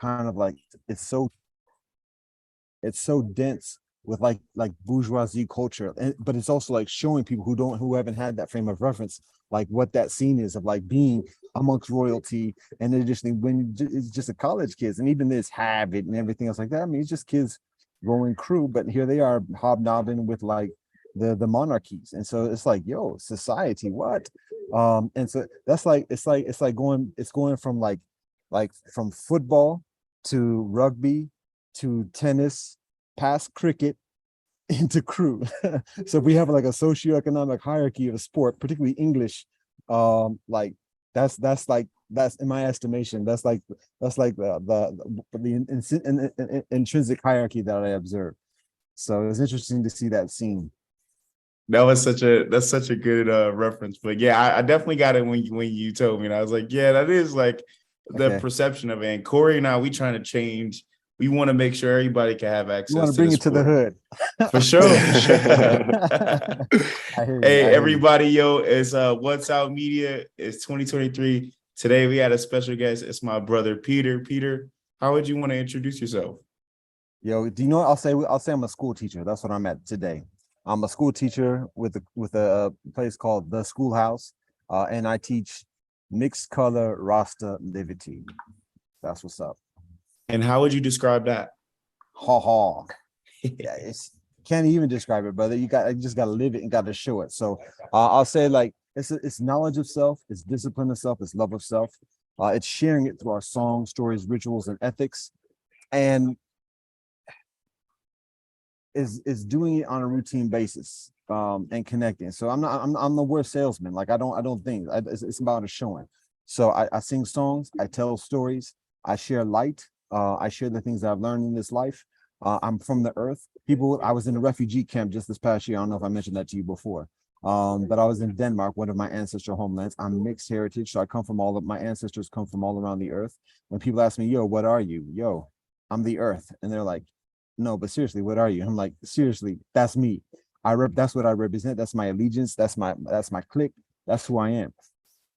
kind of like it's so dense with like bourgeoisie culture, but it's also like showing people who haven't had that frame of reference, like what that scene is of like being amongst royalty. And additionally, when it's just a college kids, and even this habit and everything else like that. I mean, it's just kids rolling crew, but here they are hobnobbing with like the monarchies. And so it's like, yo, society, what? And so that's like it's going from like from football to rugby to tennis, past cricket into crew. So we have like a socioeconomic hierarchy of sport, particularly English. Like that's in my estimation, that's like the intrinsic hierarchy that I observe. So it was interesting to see that scene. That's such a good reference. But yeah, I definitely got it when you told me, and I was like, yeah, that is like the Okay, perception of it. And Cory and I, we trying to change. We want to make sure everybody can have you want access to to the bring it to the sport. hood. For sure, for sure. I hear you. Hey, I hear you. everybody, yo, it's What's Out Media. It's 2023. Today we had a special guest. It's my brother Peter. Peter, how would you want to introduce yourself? Yo, do you know what I'll say I'm a school teacher. That's what I'm at today. I'm a school teacher with a place called The Schoolhouse, and I teach mixed color Rasta livity. That's what's up. And how would you describe that? Ha ha. Yeah, it's can't even describe it, brother. You just gotta live it and gotta show it. So I'll say like it's knowledge of self, it's discipline of self, it's love of self. It's sharing it through our songs, stories, rituals, and ethics, and is doing it on a routine basis, and connecting. So I'm the worst salesman. Like I don't think it's about a showing. So I sing songs, I tell stories, I share light, I share the things that I've learned in this life. I'm from the earth. I was in a refugee camp just this past year. I don't know if I mentioned that to you before. But I was in Denmark, one of my ancestral homelands. I'm mixed heritage, so I come from all of my ancestors come from all around the earth. When people ask me, yo, what are you? Yo, I'm the earth. And they're like, no, but seriously, what are you? I'm like, seriously, that's me. That's what I represent. That's my allegiance. That's my clique. That's who I am.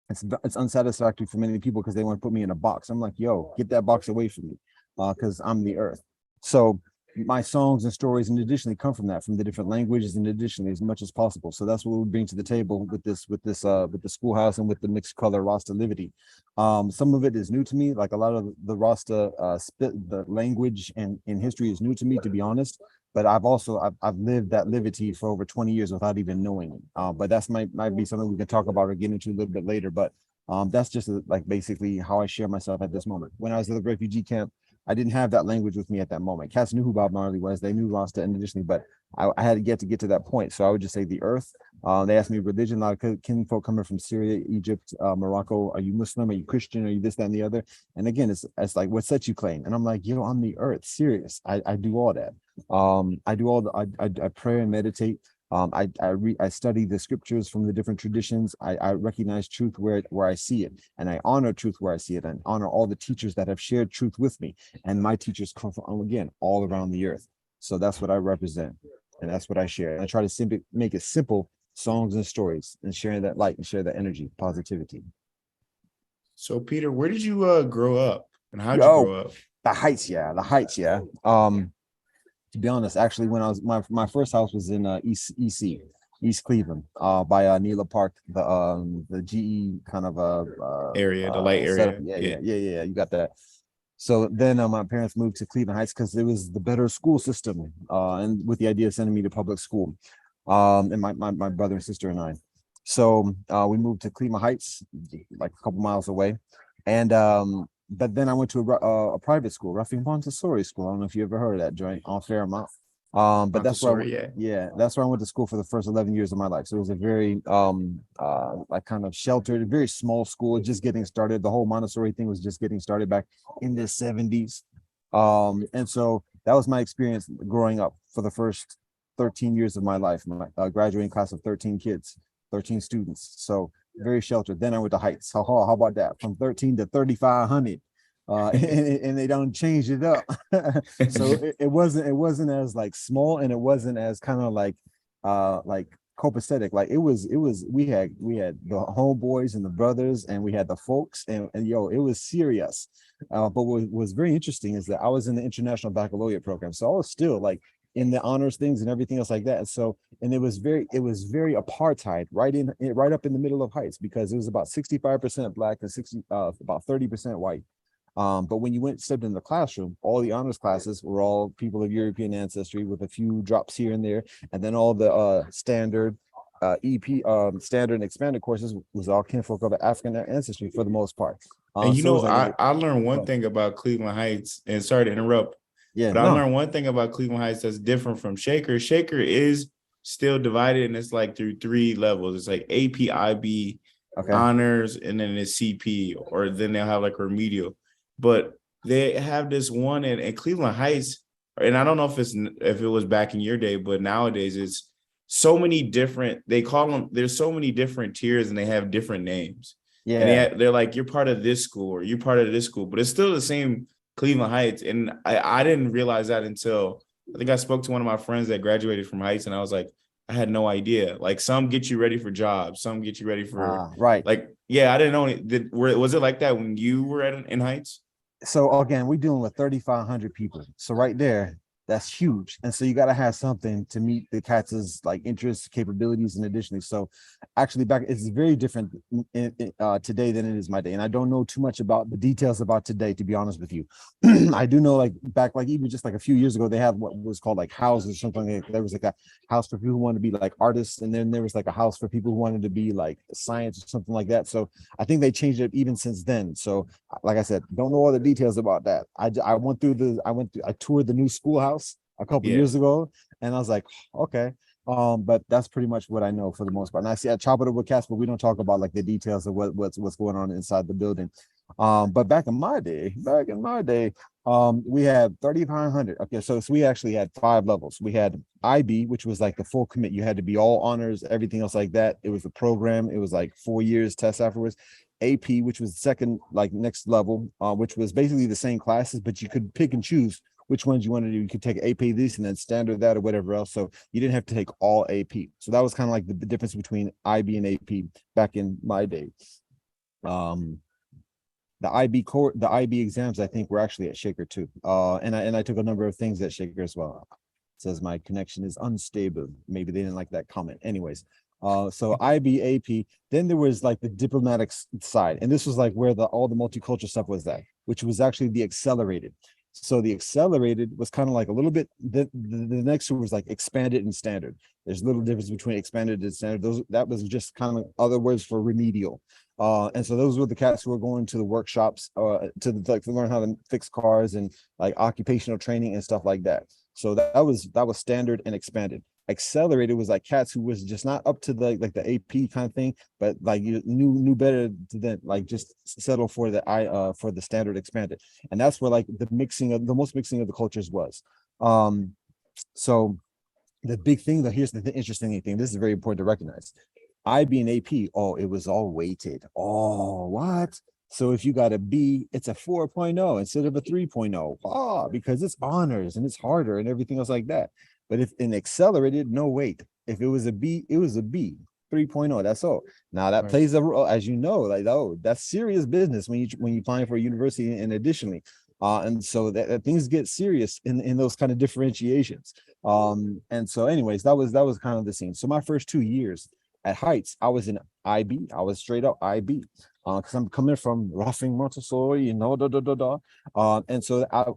It's unsatisfactory for many people because they want to put me in a box. I'm like, yo, get that box away from me, because I'm the earth. So my songs and stories, and additionally, come from that, from the different languages, and additionally, as much as possible. So that's what we bring to the table with the schoolhouse and with the mixed color Rasta livity. Some of it is new to me, like a lot of the Rasta the language and in history is new to me, to be honest. But I've lived that livity for over 20 years without even knowing it. But that's might be something we can talk about or get into a little bit later. But that's just like basically how I share myself at this moment. When I was at the refugee camp, I didn't have that language with me at that moment. Cats knew who Bob Marley was. They knew Rasta, and additionally, but I had to get to that point. So I would just say the earth. They asked me religion. A lot of kinfolk coming from Syria, Egypt, Morocco. Are you Muslim? Are you Christian? Are you this, that, and the other? And again, it's like, what set you claim? And I'm like, yo, I'm the earth. Serious. I do all that. I do all the I pray and meditate. I study the scriptures from the different traditions. I recognize truth where I see it, and I honor truth where I see it, and honor all the teachers that have shared truth with me. And my teachers come from, again, all around the earth. So that's what I represent, and that's what I share. And I try to simply make it simple, songs and stories, and sharing that light and share that energy, positivity. So Peter, where did you grow up, and how'd you Yo, grow up? the heights, yeah, the heights, yeah. To be honest, actually, when I was my first house was in East Cleveland, by Neela Park, the GE kind of Area, the light setup. area. Yeah, Yeah. yeah, yeah, yeah. You got that. So then my parents moved to Cleveland Heights because it was the better school system, and with the idea of sending me to public school, and my brother and sister and I. So we moved to Cleveland Heights, like a couple miles away, and but then I went to a private school, Ruffing Montessori School. I don't know if you ever heard of that joint on Fairmount. But that's where I Montessori, went, yeah. yeah, that's where I went to school for the first 11 years of my life. So it was a very like kind of sheltered, very small school, just getting started. The whole Montessori thing was just getting started back in the 70s. And so that was my experience growing up for the first 13 years of my life. My graduating class of 13 kids, 13 students. So very sheltered. Then I went to Heights. How about that? From 13 to 3,500. And they don't change it up. So it wasn't as like small, and it wasn't as kind of like copacetic. Like we had the homeboys and the brothers, and we had the folks, and yo, it was serious. But what was very interesting is that I was in the International Baccalaureate program. So I was still like in the honors things and everything else like that. And so, and it was very apartheid right up in the middle of Heights, because it was about 65% black and about 30% white. But when you stepped in the classroom, all the honors classes were all people of European ancestry with a few drops here and there. And then all the standard standard and expanded courses was all kinfolk of African ancestry for the most part. And you So it was know, like, I learned one thing about Cleveland Heights, and sorry to interrupt, yeah, but I no, learned one thing about Cleveland Heights that's different from Shaker. Shaker is still divided, and it's like through 3 levels. It's like AP, IB, okay, honors, and then it's CP, or then they'll have like remedial. But they have this one in Cleveland Heights, and I don't know if it was back in your day, but nowadays it's so many different. They call them. There's so many different tiers, and they have different names. And yeah. they're like, you're part of this school or you're part of this school, but it's still the same Cleveland Heights. And I didn't realize that until I think I spoke to one of my friends that graduated from Heights, and I was like, I had no idea. Like, some get you ready for jobs, some get you ready for Right. like, yeah, I didn't know. Was it like that when you were in Heights? So again, we're dealing with 3,500 people. So right there, that's huge. And so you got to have something to meet the cats' like interests, capabilities, and additionally. So actually back, it's very different today than it is my day. And I don't know too much about the details about today, to be honest with you. I do know like back, like even just like a few years ago, they had what was called like houses or something. There was like a house for people who wanted to be like artists. And then there was like a house for people who wanted to be like science or something like that. So I think they changed it even since then. So like I said, don't know all the details about that. I toured the new schoolhouse a couple Yeah. years ago, and I was like, okay. But that's pretty much what I know for the most part. And I chop it up with cats, but we don't talk about like the details of what's going on inside the building. But back in my day, we had 3,500. Okay, so we actually had 5 levels. We had IB, which was like the full commit. You had to be all honors, everything else like that. It was a program. It was like 4 years test afterwards. AP, which was the second, like next level, which was basically the same classes, but you could pick and choose which ones you wanted to do. You could take AP this and then standard that or whatever else. So you didn't have to take all AP. So that was kind of like the difference between IB and AP back in my day. The IB exams, I think, were actually at Shaker too. And I took a number of things at Shaker as well. It says my connection is unstable. Maybe they didn't like that comment. Anyways, so IB, AP. Then there was like the diplomatic side, and this was like where all the multicultural stuff was at, which was actually the accelerated. So the accelerated was kind of like a little bit. The next one was like expanded and standard. There's a little difference between expanded and standard. That was just kind of other words for remedial. And so those were the cats who were going to the workshops to learn how to fix cars and like occupational training and stuff like that. So that was standard and expanded. Accelerated was like cats who was just not up to the like the AP kind of thing, but like you knew better than like just settle for the standard expanded. And that's where like the most mixing of the cultures was. So the big thing though, here's the interesting thing. This is very important to recognize. IB and AP, oh, it was all weighted. Oh, what? So if you got a B, it's a 4.0 instead of a 3.0. Oh, because it's honors and it's harder and everything else like that. But if in accelerated, no weight. If it was a B, it was a B. 3.0, that's all. Now that plays a role, as you know, like, oh, that's serious business when you're applying for a university. And additionally, and so that things get serious in those kind of differentiations. And so anyways, that was kind of the scene. So my first 2 years at Heights, I was in IB. I was straight up IB because I'm coming from roughing Montessori, and so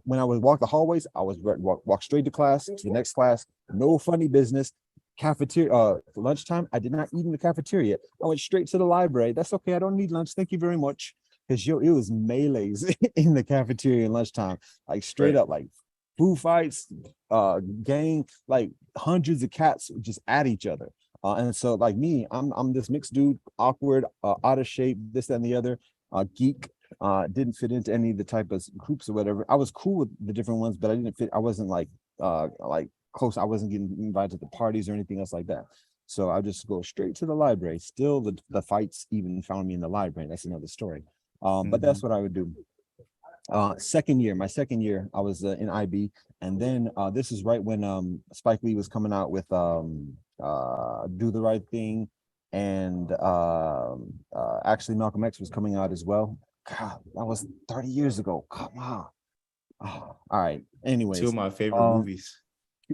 when I would walk the hallways, I was walk straight to class, to the next class, no funny business. Cafeteria, lunchtime, I did not eat in the cafeteria. I went straight to the library. That's okay. I don't need lunch. Thank you very much. Because it was melees in the cafeteria lunchtime, like straight up, like food fights, gang, like hundreds of cats just at each other. And so like me, I'm this mixed dude, awkward, out of shape, this, that, and the other, geek, didn't fit into any of the type of groups or whatever. I was cool with the different ones, but I didn't fit. I wasn't like close. I wasn't getting invited to the parties or anything else like that. So I just go straight to the library. Still, the fights even found me in the library. That's another story. But that's what I would do. My second year, I was in IB, and then this is right when Spike Lee was coming out with Do the Right Thing, and actually Malcolm X was coming out as well. God, that was 30 years ago. Come on. Oh, all right. Two of Anyways, my favorite um, movies.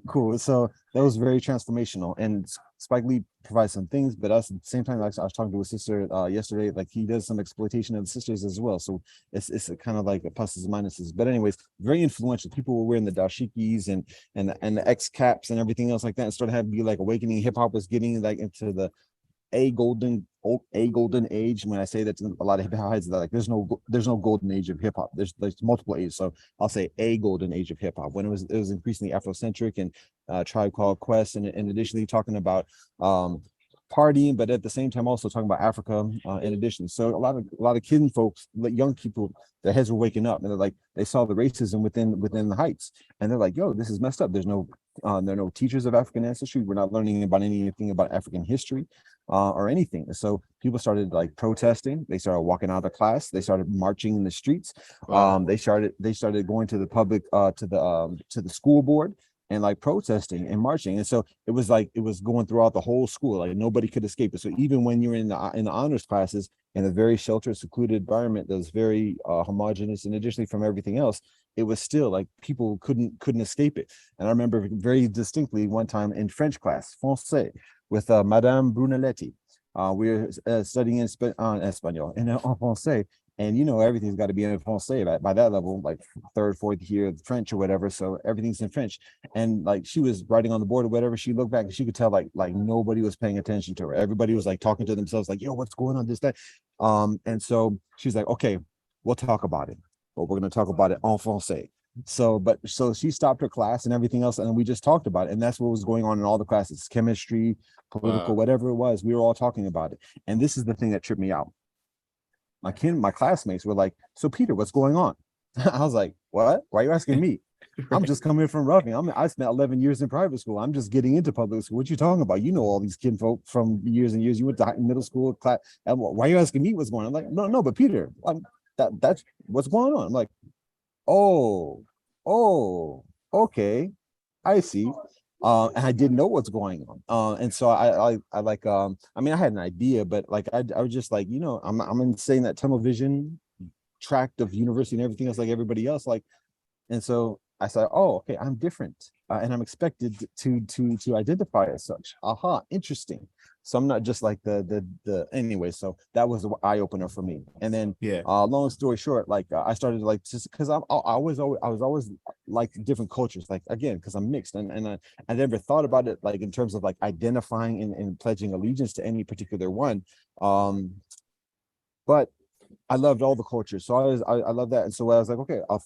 cool. So that was very transformational, and Spike Lee provides some things, but us at the same time, like I was talking to his sister yesterday, like he does some exploitation of the sisters as well. So it's a kind of like a pluses and minuses. But anyways, very influential. People were wearing the dashikis and the X caps and everything else like that. It started having to be like awakening. Hip hop was getting like into the a golden age. When I say that to a lot of hip hop heads, they're like there's no golden age of hip hop. There's multiple ages. So I'll say a golden age of hip hop when it was increasingly Afrocentric and Tribe Called Quest, and additionally talking about partying, but at the same time also talking about Africa in addition. So a lot of kid folks, like young people, their heads were waking up, and they're like they saw the racism within the heights, and they're like, yo, this is messed up. There are no teachers of African ancestry. We're not learning about anything about African history or anything. So people started like protesting. They started walking out of class. They started marching in the streets. Wow. They started going to the public to the school board and like protesting and marching. And so it was like it was going throughout the whole school. Like nobody could escape it. So even when you're in the honors classes in a very sheltered, secluded environment that was very homogenous, and additionally from everything else, it was still like people couldn't escape it. And I remember very distinctly one time in French class, Français, with Madame Brunelletti. We were studying in Espanol and en Français, and everything's got to be in Français by that level, like third, fourth year of French or whatever. So everything's in French, and like she was writing on the board or whatever. She looked back and she could tell like nobody was paying attention to her. Everybody was like talking to themselves, like, "Yo, what's going on?" This that, and so she's like, "Okay, we'll talk about it, but we're going to talk about it en Français." So she stopped her class and everything else, and we just talked about it, and that's what was going on in all the classes, chemistry, political, Wow. whatever it was. We were all talking about it, and this is the thing that tripped me out. My classmates were like, "So Peter, what's going on?" I was like, "What? Why are you asking me? I'm Right. just coming from roughing. I spent 11 years in private school. I'm just getting into public school. What you talking about? You know all these kinfolk from years and years. You went to middle school class. And why are you asking me what's going on?" I'm like, no, but Peter, that's what's going on. I'm like, oh, oh, okay, I see. And I didn't know what's going on. And so I like I mean I had an idea, but like I was just like, I'm in saying that tunnel vision tract of university and everything else like everybody else. Like, and so I said, "Oh, okay, I'm different, and I'm expected to identify as such." Aha, interesting. So I'm not just like the anyway. So that was an eye opener for me. And then, Yeah. long story short, like I started like just because I was always like different cultures. Like again, because I'm mixed, and I never thought about it like in terms of like identifying and pledging allegiance to any particular one. Um, but I loved all the cultures, so I love that. And so I was like, okay, I'm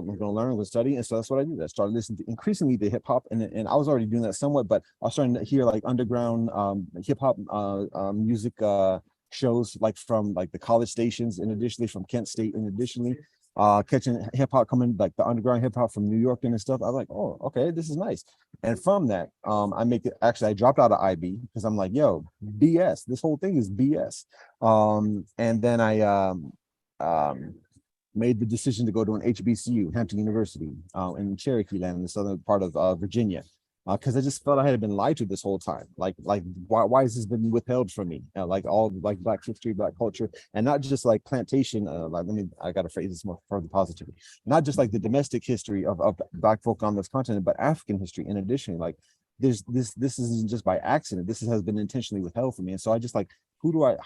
going to learn, I'm going to study, and so that's what I did. I started listening to increasingly to hip hop, and I was already doing that somewhat, but I was starting to hear like underground hip hop music shows, like from like the college stations, and additionally from Kent State, and additionally catching hip hop coming like the underground hip hop from New York and stuff. I was like, oh, okay, this is nice. And from that, I dropped out of IB because I'm like, yo, BS. This whole thing is BS. And then I um, made the decision to go to an HBCU, Hampton University, in Cherokee Land, in the southern part of Virginia, because I just felt I had been lied to this whole time. Like why has this been withheld from me? Like all like Black history, Black culture, and not just like plantation. Like I got to phrase this more for the positivity. Not just like the domestic history of Black folk on this continent, but African history. In addition, like there's this isn't just by accident. This has been intentionally withheld from me, and so I just like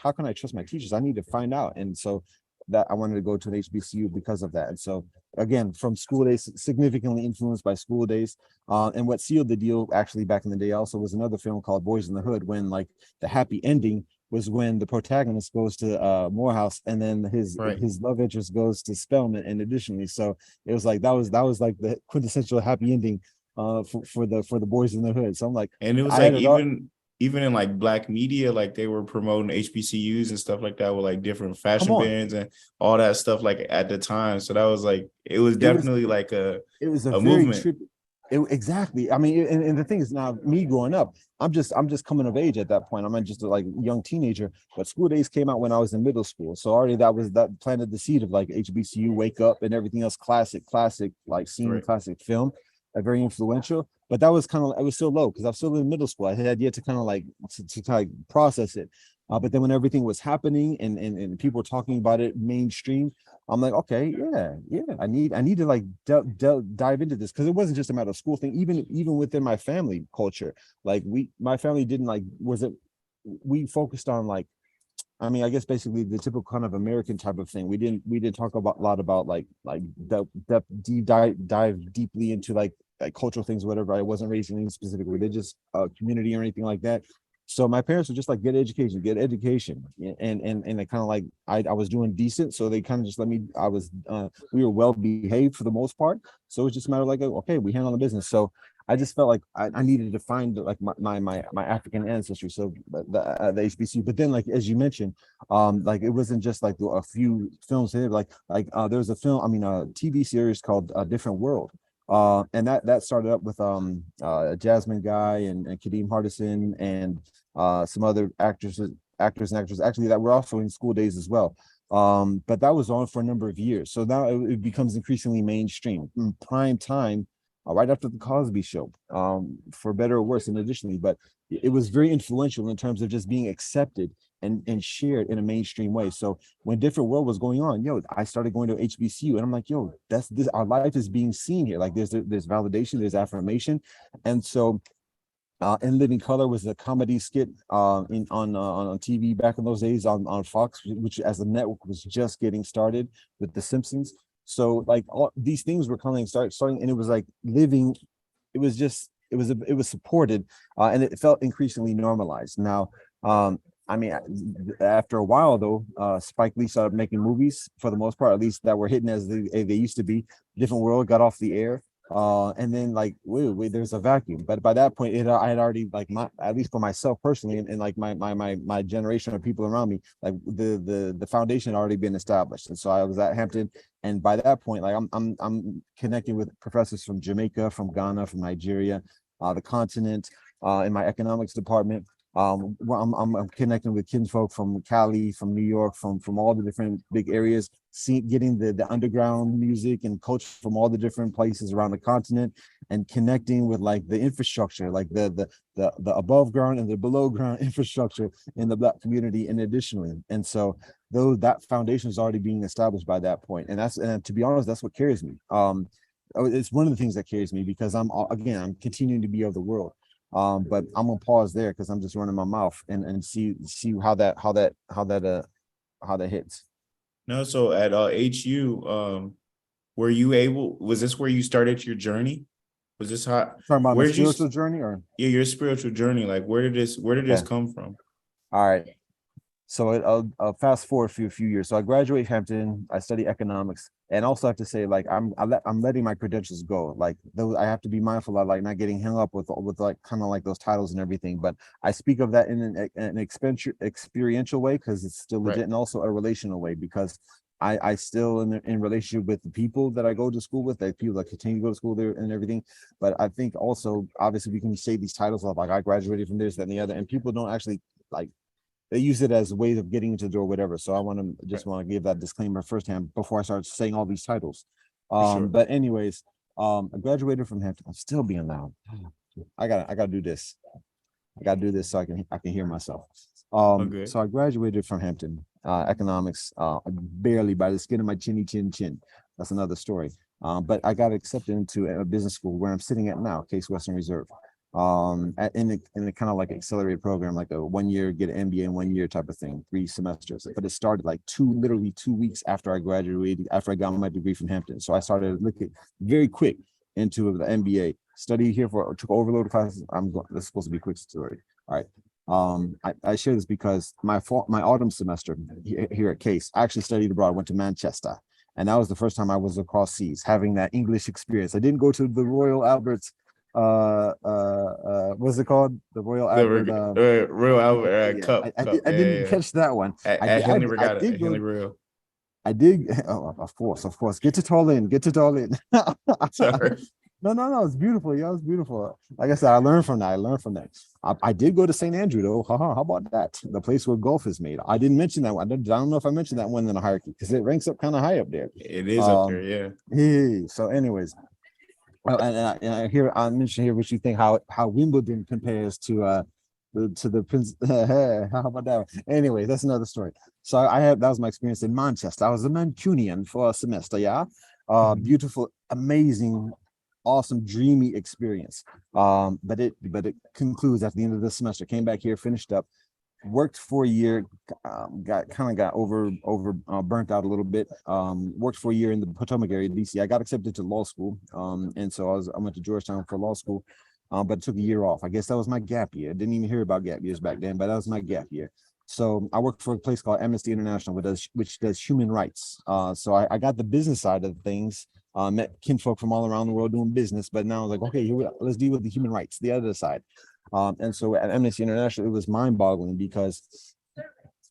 how can I trust my teachers? I need to find out. And so that I wanted to go to an HBCU because of that. And so again, from school days, significantly influenced by school days. And what sealed the deal actually back in the day also was another film called Boys in the Hood, when like the happy ending was when the protagonist goes to Morehouse, and then Right. his love interest goes to Spelman. And additionally, so it was like that was like the quintessential happy ending for the Boys in the Hood. So I'm like, And it was I like had it all. even in like Black media, like they were promoting HBCUs and stuff like that with like different Come fashion on, bands and all that stuff like at the time. So that was like it was it was definitely like it was a a very movement. trippy. Exactly. I mean, and the thing is, now me growing up, I'm just coming of age at that point. I'm not just a like young teenager. But School Days came out when I was in middle school, so already that planted the seed of like HBCU, Wake Up, and everything else. Classic, like scene, Right. classic film, very influential. But that was kind of, it was still low because I'm still in middle school. I had yet to kind of like to kind of process it. But then when everything was happening and people were talking about it mainstream, I'm like, okay, yeah, I need to like dive into this, because it wasn't just a matter of school thing. Even within my family culture, like my family didn't like we focused on like, I mean, I guess basically the typical kind of American type of thing. We didn't talk about a lot about like dive deeply into like cultural things, whatever. I wasn't raised in any specific religious community or anything like that. So my parents were just like, get education, and they kind of like I was doing decent, so they kind of just let me. We were well behaved for the most part, so it was just a matter of like, okay, we handle the business. So I just felt like I needed to find like my African ancestry, so the HBCU. But then, like as you mentioned, like it wasn't just like a few films here. There was a film, I mean, a TV series called Different World, and that started up with Jasmine Guy and Kadeem Hardison and some other actors and actors actually that were also in School Days as well. But that was on for a number of years, so now it becomes increasingly mainstream, prime time, right after the Cosby Show, for better or worse, and additionally, but it was very influential in terms of just being accepted and shared in a mainstream way. So when Different World was going on, I started going to HBCU, and I'm like, that's this. Our life is being seen here. Like there's validation, there's affirmation, and so. In Living Color was a comedy skit on TV back in those days on Fox, which as a network was just getting started with The Simpsons. So like all these things were kind of starting, and it was like living. It was just it was supported, and it felt increasingly normalized. Now, I mean, after a while though, Spike Lee started making movies for the most part, at least that were hitting as they used to be. Different World got off the air. And then like wait, there's a vacuum. But by that point, I had already like at least for myself personally, and like my generation of people around me, like the foundation had already been established. And so I was at Hampton, and by that point, like I'm connecting with professors from Jamaica, from Ghana, from Nigeria, the continent, in my economics department. I'm connecting with kinfolk from Cali, from New York, from all the different big areas, getting the underground music and culture from all the different places around the continent, and connecting with like the infrastructure, like the above ground and the below ground infrastructure in the Black community, and additionally. And so though that foundation is already being established by that point, and to be honest, that's what carries me. It's one of the things that carries me, because I'm continuing to be of the world. But I'm gonna pause there because I'm just running my mouth and see how that hits. No, so at HU, was this where you started your journey? Was this how? Talking about my where did you spiritual journey, or yeah, your spiritual journey? Like where did this okay. come from? All right. So I'll fast forward for a few years. So I graduate Hampton. I study economics, and also have to say, like I'm letting my credentials go. Like those, I have to be mindful of like not getting hung up with like kind of like those titles and everything. But I speak of that in an experiential way, because it's still legit, Right. and also a relational way, because I still in relationship with the people that I go to school with, like people that continue to go to school there and everything. But I think also obviously we can say these titles of like I graduated from this, that, and the other, and people don't actually like. They use it as ways of getting into the door, whatever. So I want to want to give that disclaimer firsthand before I start saying all these titles. Sure. But anyways, I graduated from Hampton. I'm still being loud. I gotta do this. I gotta do this so I can hear myself. Okay. So I graduated from Hampton, economics, barely by the skin of my chin. That's another story. But I got accepted into a business school where I'm sitting at now, Case Western Reserve. In the kind of like accelerated program, like a 1 year, get an MBA in 1 year type of thing, 3 semesters. But it started like literally 2 weeks after I graduated, after I got my degree from Hampton. So I started looking very quick into the MBA. Studied here took overload classes. This is supposed to be a quick story. All right. I share this because my autumn semester here at Case, I actually studied abroad. Went to Manchester, and that was the first time I was across seas, having that English experience. I didn't go to the Royal Albert's what's it called, the Royal Albert Royal Albert yeah, Cup. I didn't catch that one. At Henley Regatta, did at Henley Royal. I did. Oh, of course, get to Tallinn. Sorry. No, it's beautiful. Yeah, it's beautiful. Like I said, I learned from that. I did go to St. Andrew though. How about that? The place where golf is made. I didn't mention that one. I don't know if I mentioned that one in the hierarchy, because it ranks up kind of high up there. It is up there, yeah. Hey, so anyways, and I mentioned here what you think, how Wimbledon compares to to the prince. How about that? Anyway, that's another story. So I had that was my experience in Manchester. I was a Mancunian for a semester. Yeah, Mhm. beautiful, amazing, awesome, dreamy experience. But it concludes at the end of the semester. Came back here, finished up, worked for a year, got over burnt out a little bit. Worked for a year in the Potomac area, DC. I got accepted to law school, and so I went to Georgetown for law school, but it took a year off. I guess that was my gap year. I didn't even hear about gap years back then, but that was my gap year. So I worked for a place called Amnesty International, which does human rights. So I got the business side of things. Met kinfolk from all around the world doing business, but now I was like, okay, let's deal with the human rights, the other side. And so at Amnesty International, it was mind-boggling because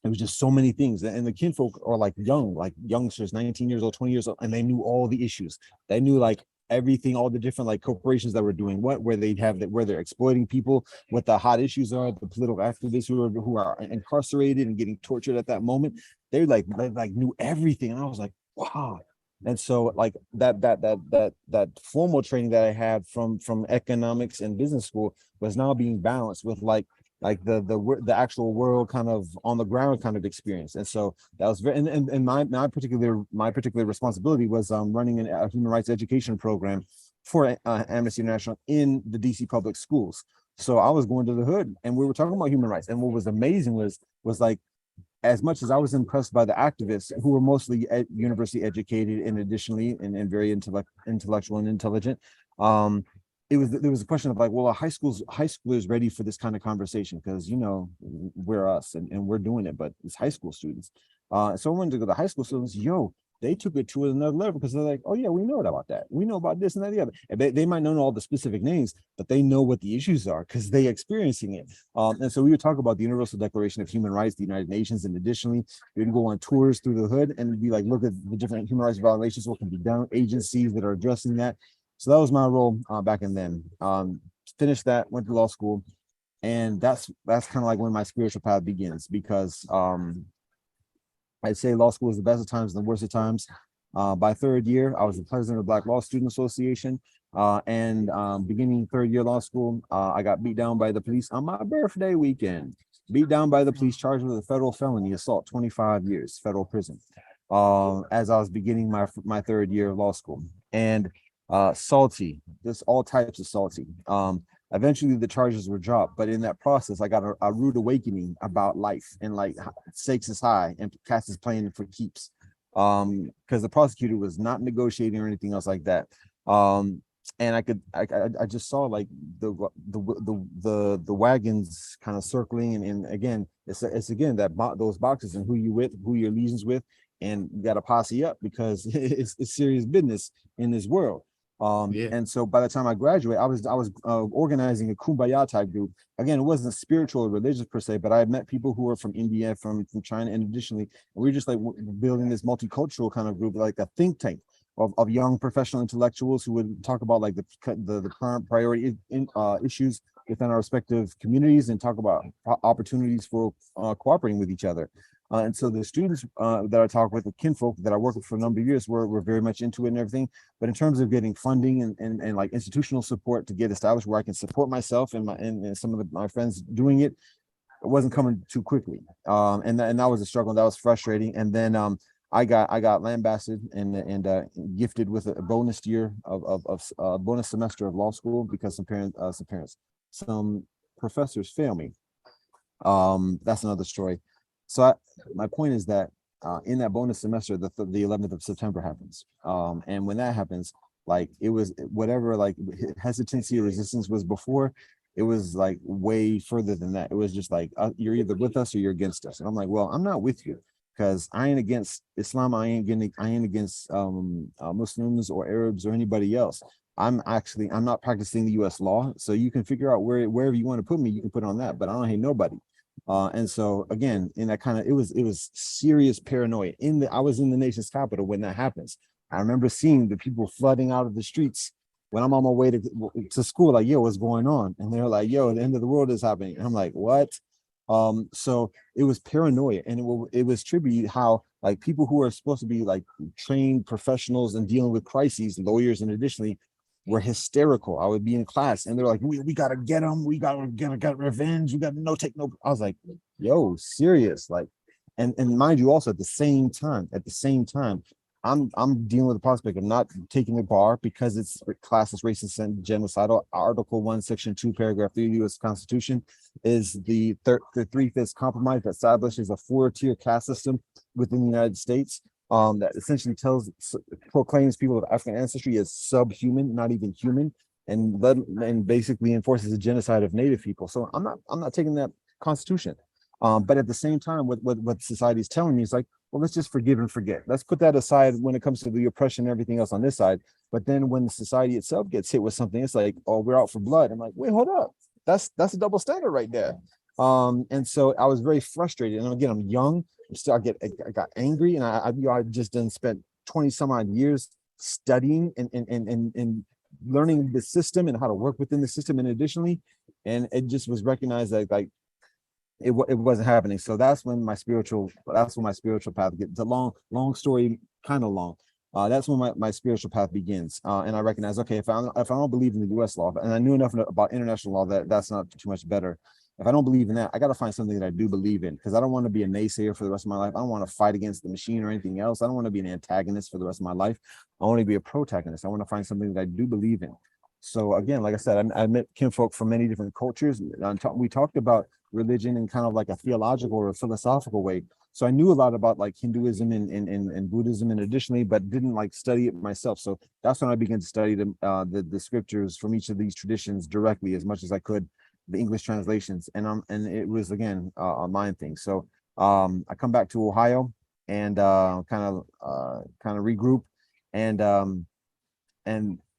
it was just so many things. And the kinfolk are like youngsters, 19 years old, 20 years old, and they knew all the issues. They knew like everything, all the different like corporations that were doing what, where they'd have that, where they're exploiting people, what the hot issues are, the political activists who are incarcerated and getting tortured at that moment. They knew everything. And I was like, wow. And so like that formal training that I had from economics and business school was now being balanced with like the actual world kind of on the ground kind of experience. And so that was very and my particular responsibility was running a human rights education program for Amnesty International in the DC public schools. So I was going to the hood and we were talking about human rights. And what was amazing was like, as much as I was impressed by the activists who were mostly university educated and additionally and very intellectual and intelligent, there was a question of like, well, are high schoolers ready for this kind of conversation? Because we're us and we're doing it, but it's high school students. So I wanted to go to the high school students, they took it to another level because they're like, oh yeah, we know about that. We know about this and that, the other. And they might not know all the specific names, but they know what the issues are because they're experiencing it. And so we would talk about the Universal Declaration of Human Rights, the United Nations, and additionally, we would go on tours through the hood and be like, look at the different human rights violations, what can be done, agencies that are addressing that. So that was my role back in then. Finished that, went to law school, and that's kind of like when my spiritual path begins because I'd say law school is the best of times and the worst of times. By third year, I was the president of the Black Law Student Association. And beginning third year law school, I got beat down by the police on my birthday weekend. Beat down by the police, charged with a federal felony assault, 25 years, federal prison. As I was beginning my third year of law school. And salty, just all types of salty. Eventually the charges were dropped, but in that process, I got a rude awakening about life and like stakes is high and cast is playing for keeps. Because the prosecutor was not negotiating or anything else like that. And I just saw like the wagons kind of circling and again it's again that those boxes and who you with, who your allegiance with, and you got to posse up because it's serious business in this world. Yeah. And so by the time I graduated, I was organizing a kumbaya type group. Again, it wasn't spiritual or religious per se, but I had met people who were from India, from China, and additionally, we were just like building this multicultural kind of group, like a think tank of young professional intellectuals who would talk about like the current priority issues within our respective communities and talk about opportunities for cooperating with each other. And so the students that I talk with, the kinfolk that I worked with for a number of years, were very much into it and everything. But in terms of getting funding and like institutional support to get established where I can support myself and some of my friends doing it, it wasn't coming too quickly. And that was a struggle. That was frustrating. And then I got lambasted and gifted with a bonus year of bonus semester of law school because some professors fail me. That's another story. So my point is that in that bonus semester, the 11th of September happens. And when that happens, like it was whatever like hesitancy or resistance was before, it was like way further than that. It was just like you're either with us or you're against us. And I'm like, well, I'm not with you because I ain't against Islam. I ain't against Muslims or Arabs or anybody else. I'm not practicing the U.S. law. So you can figure out wherever you want to put me, you can put on that. But I don't hate nobody. And so again, in that kind of, it was serious paranoia. I was in the nation's capital when that happens. I remember seeing the people flooding out of the streets when I'm on my way to school, like, yo, what's going on? And they're like, yo, the end of the world is happening. And I'm like, what? So it was paranoia, and it was tribute how like people who are supposed to be like trained professionals and dealing with crises, lawyers, and additionally were hysterical. I would be in class and they're like, we gotta get them, we gotta get revenge, we gotta no take no. I was like, yo, serious. Like, and mind you, also at the same time, I'm dealing with the prospect of not taking the bar because it's classes racist and genocidal. Article 1, Section 2, Paragraph 3 of the U.S. Constitution is the 3/5 compromise that establishes a 4-tier caste system within the United States. That essentially proclaims people of African ancestry as subhuman, not even human, and basically enforces the genocide of Native people. So I'm not taking that Constitution. But at the same time, what society is telling me is like, well, let's just forgive and forget. Let's put that aside when it comes to the oppression and everything else on this side. But then when the society itself gets hit with something, it's like, oh, we're out for blood. I'm like, wait, hold up. That's a double standard right there. And so I was very frustrated. And again, I'm young. I got angry, and I just done spent 20 some odd years studying and learning the system and how to work within the system. And additionally, and it just was recognized that like it wasn't happening. So that's when my spiritual path gets a long story, kind of long. That's when my spiritual path begins. And I recognize, okay, if I don't believe in the US law, and I knew enough about international law that's not too much better. If I don't believe in that, I got to find something that I do believe in, because I don't want to be a naysayer for the rest of my life. I don't want to fight against the machine or anything else. I don't want to be an antagonist for the rest of my life. I want to be a protagonist. I want to find something that I do believe in. So again, like I said, I met kinfolk from many different cultures. We talked about religion in kind of like a theological or a philosophical way. So I knew a lot about like Hinduism and Buddhism, and additionally, but didn't like study it myself. So that's when I began to study the scriptures from each of these traditions directly as much as I could, the English translations, and it was again a mind thing. So I come back to Ohio and kind of regroup, and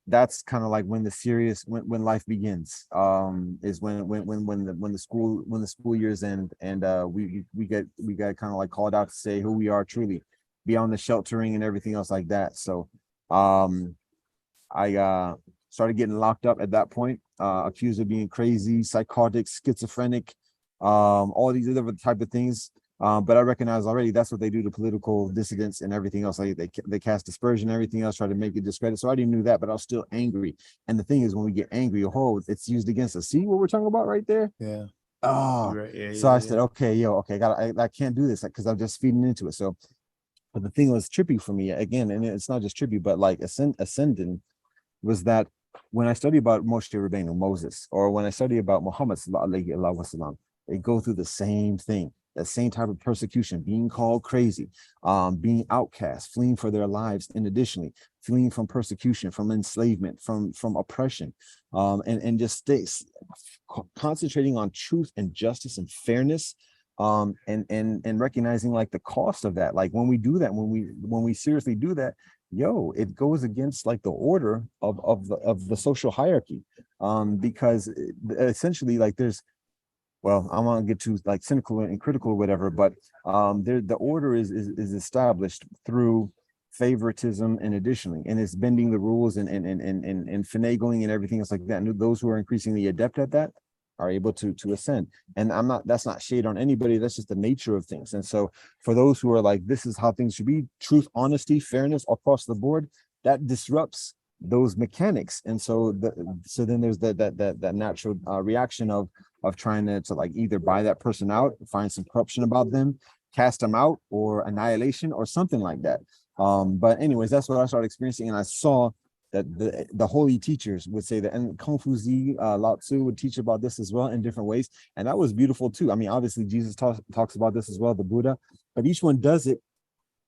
that's kind of like when when life begins, is when the school years end, and we get kind of like called out to say who we are truly beyond the sheltering and everything else like that. So I started getting locked up at that point, accused of being crazy, psychotic, schizophrenic, all these other type of things. But I recognize already that's what they do to political dissidents and everything else. Like they cast dispersion and everything else, try to make it discredit. So I already knew that, but I was still angry. And the thing is, when we get angry, it's used against us. See what we're talking about right there? Yeah. Oh, Right. Yeah, so I said, okay, I can't do this because I'm just feeding into it. So, but the thing was trippy for me again, and it's not just trippy, but like ascending, was that when I study about Moshe Rabbeinu, Moses, or when I study about Muhammad, they go through the same thing, that same type of persecution, being called crazy, being outcast, fleeing for their lives, and additionally, fleeing from persecution, from enslavement, from oppression, and just concentrating on truth and justice and fairness, and recognizing like the cost of that. Like when we do that, when we seriously do that, it goes against like the order of the social hierarchy, because essentially like well, I want to get too like cynical and critical or whatever, but the order is established through favoritism, and additionally, and it's bending the rules and finagling and everything else like that. And those who are increasingly adept at that are able to ascend. And that's not shade on anybody. That's just the nature of things. And so for those who are like, this is how things should be, truth, honesty, fairness across the board, that disrupts those mechanics. And so then there's that natural reaction of trying to like either buy that person out, find some corruption about them, cast them out, or annihilation or something like that. But anyways, that's what I started experiencing. And I saw that the holy teachers would say that, and Confucius, Lao Tzu would teach about this as well in different ways. And that was beautiful too. I mean, obviously Jesus talks about this as well, the Buddha, but each one does it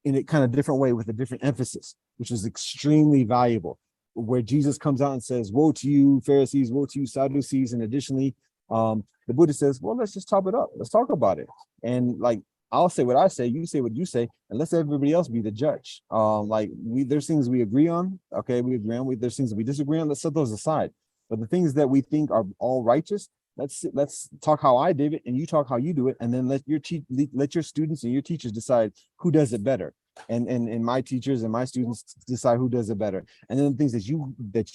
in a kind of different way with a different emphasis, which is extremely valuable. Where Jesus comes out and says, woe to you, Pharisees, woe to you, Sadducees. And additionally, the Buddha says, well, let's just top it up. Let's talk about it. And like, I'll say what I say, you say what you say, and let's everybody else be the judge. There's things we agree on. Okay, we agree on. There's things that we disagree on. Let's set those aside. But the things that we think are all righteous, let's talk how I did it, and you talk how you do it, and then let your students and your teachers decide who does it better. And my teachers and my students decide who does it better. And then the things that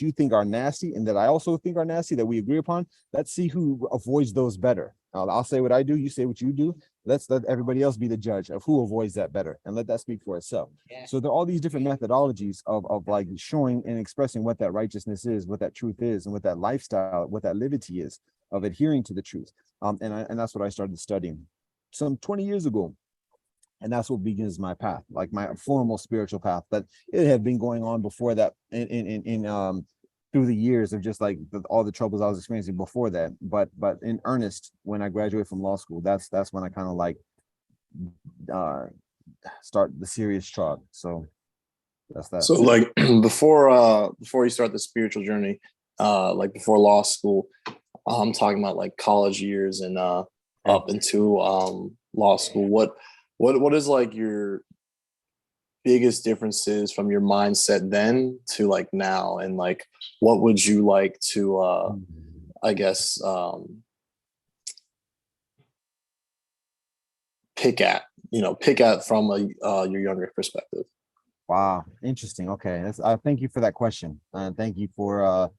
you think are nasty and that I also think are nasty that we agree upon, let's see who avoids those better. I'll say what I do, you say what you do. let's let everybody else be the judge of who avoids that better, and let that speak for itself. So there are all these different methodologies of like showing and expressing what that righteousness is, what that truth is, and what that lifestyle, what that liberty is of adhering to the truth. And that's what I started studying some 20 years ago. And that's what begins my path, like my formal spiritual path. But it had been going on before that in through the years of just like all the troubles I was experiencing before that. But in earnest, when I graduated from law school, that's when I kind of like start the serious trod. So that's that. So like before you start the spiritual journey, like before law school, I'm talking about like college years and up into law school. What is like your biggest differences from your mindset then to like now, and like what would you like to I guess pick at from your younger perspective? Wow, interesting. Okay, thank you for that question, and thank you for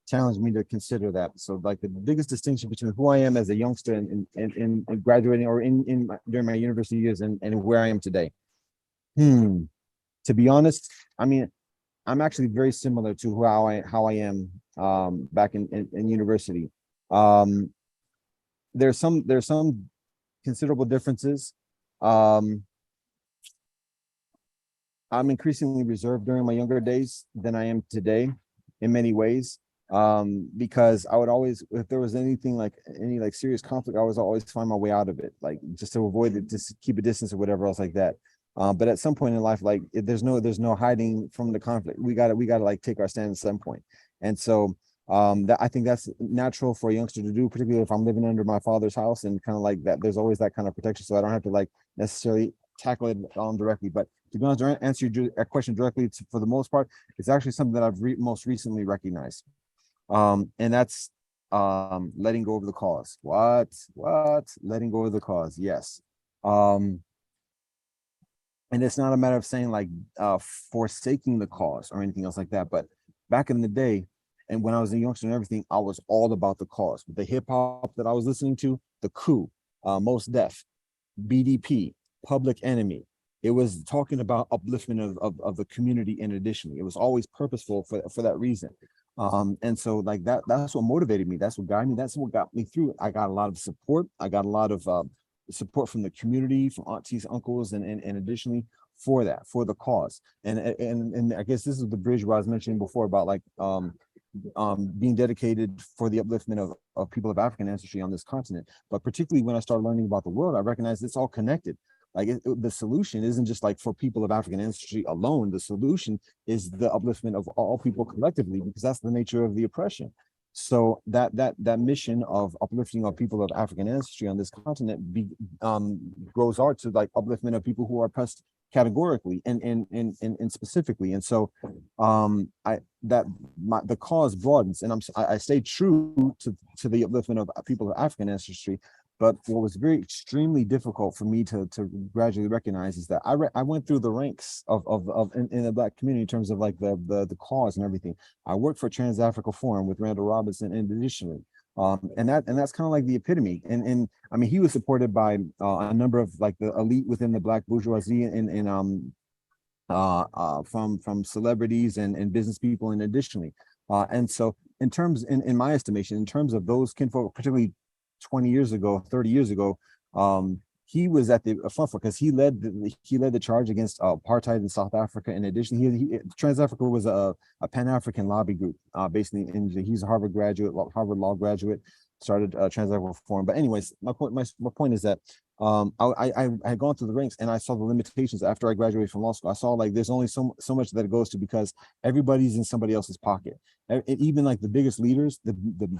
challenging me to consider that. So, like the biggest distinction between who I am as a youngster and graduating or during my university years and where I am today. To be honest, I mean, I'm actually very similar to how I am back in university. There's some considerable differences. I'm increasingly reserved during my younger days than I am today in many ways. Because I would always, if there was anything like any like serious conflict, I was always find my way out of it, like just to avoid it, just keep a distance or whatever else like that. But at some point in life, like there's no hiding from the conflict. We gotta like take our stand at some point. And so that I think that's natural for a youngster to do, particularly if I'm living under my father's house and kind of like that. There's always that kind of protection, so I don't have to like necessarily tackle it directly. But to be honest, to answer your question directly, for the most part, it's actually something that I've most recently recognized. And that's letting go of the cause. What letting go of the cause? Yes. And it's not a matter of saying like forsaking the cause or anything else like that, but back in the day and when I was a youngster and everything, I was all about the cause. The hip-hop that I was listening to, the Coup, Most Def, BDP, Public Enemy, it was talking about upliftment of the community. And additionally, it was always purposeful for that reason. And so like that's what motivated me. That's what guided me. That's what got me through. I got a lot of support. I got a lot of support from the community, from aunties, uncles, and additionally for the cause. And I guess this is the bridge where I was mentioning before about like being dedicated for the upliftment of people of African ancestry on this continent. But particularly when I started learning about the world, I recognized it's all connected. Like the solution isn't just like for people of African ancestry alone. The solution is the upliftment of all people collectively, because that's the nature of the oppression. So that mission of uplifting of people of African ancestry on this continent grows out to like upliftment of people who are oppressed categorically and specifically. And so the cause broadens, and I stay true to the upliftment of people of African ancestry. But what was very extremely difficult for me to gradually recognize is that I went through the ranks of in the Black community in terms of like the cause and everything. I worked for Trans-Africa Forum with Randall Robinson, and additionally, and that's kind of like the epitome. And I mean, he was supported by a number of like the elite within the Black bourgeoisie and from celebrities and business people, and additionally, and so in terms in my estimation, in terms of those kinfolk, particularly 20 years ago, 30 years ago, he was at the front because he led the charge against apartheid in South Africa. In addition, Trans-Africa was a Pan-African lobby group, basically. He's a Harvard Harvard law graduate, started Trans-Africa Forum. But anyways, my point is that I had gone through the ranks and I saw the limitations after I graduated from law school. I saw like there's only so much that it goes to, because everybody's in somebody else's pocket. And even like the biggest leaders, the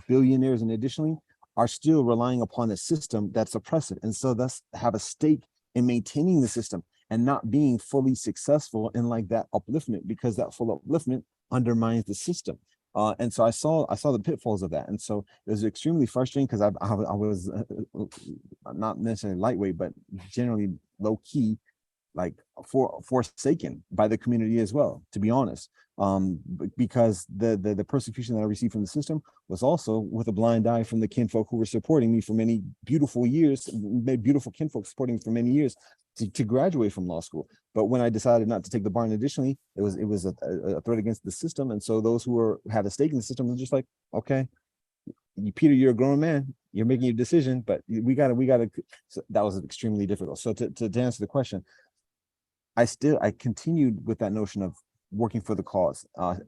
billionaires, and additionally, are still relying upon a system that's oppressive, and so thus have a stake in maintaining the system and not being fully successful in like that upliftment, because that full upliftment undermines the system. And so I saw the pitfalls of that, and so it was extremely frustrating because I was not necessarily lightweight, but generally low key, like forsaken by the community as well, to be honest. because the persecution that I received from the system was also with a blind eye from the kinfolk who were supporting me for many beautiful years, beautiful kinfolk supporting me for many years to graduate from law school. But when I decided not to take the bar, and additionally, it was a threat against the system, and so those who had a stake in the system were just like, okay, Peter, you're a grown man, you're making your decision, but we gotta. So that was extremely difficult. So to answer the question, I continued with that notion of working for the cause,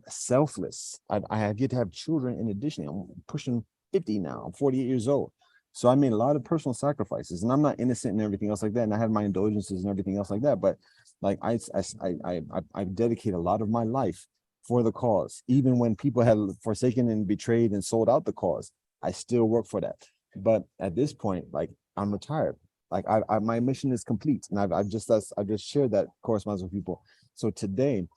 selfless. I have yet to have children. In addition, I'm pushing 50 now. I'm 48 years old. So I made a lot of personal sacrifices, and I'm not innocent and everything else like that. And I had my indulgences and everything else like that. But like I dedicate a lot of my life for the cause. Even when people had forsaken and betrayed and sold out the cause, I still work for that. But at this point, like, I'm retired. Like my mission is complete, and I've just shared that correspondence with people. So today,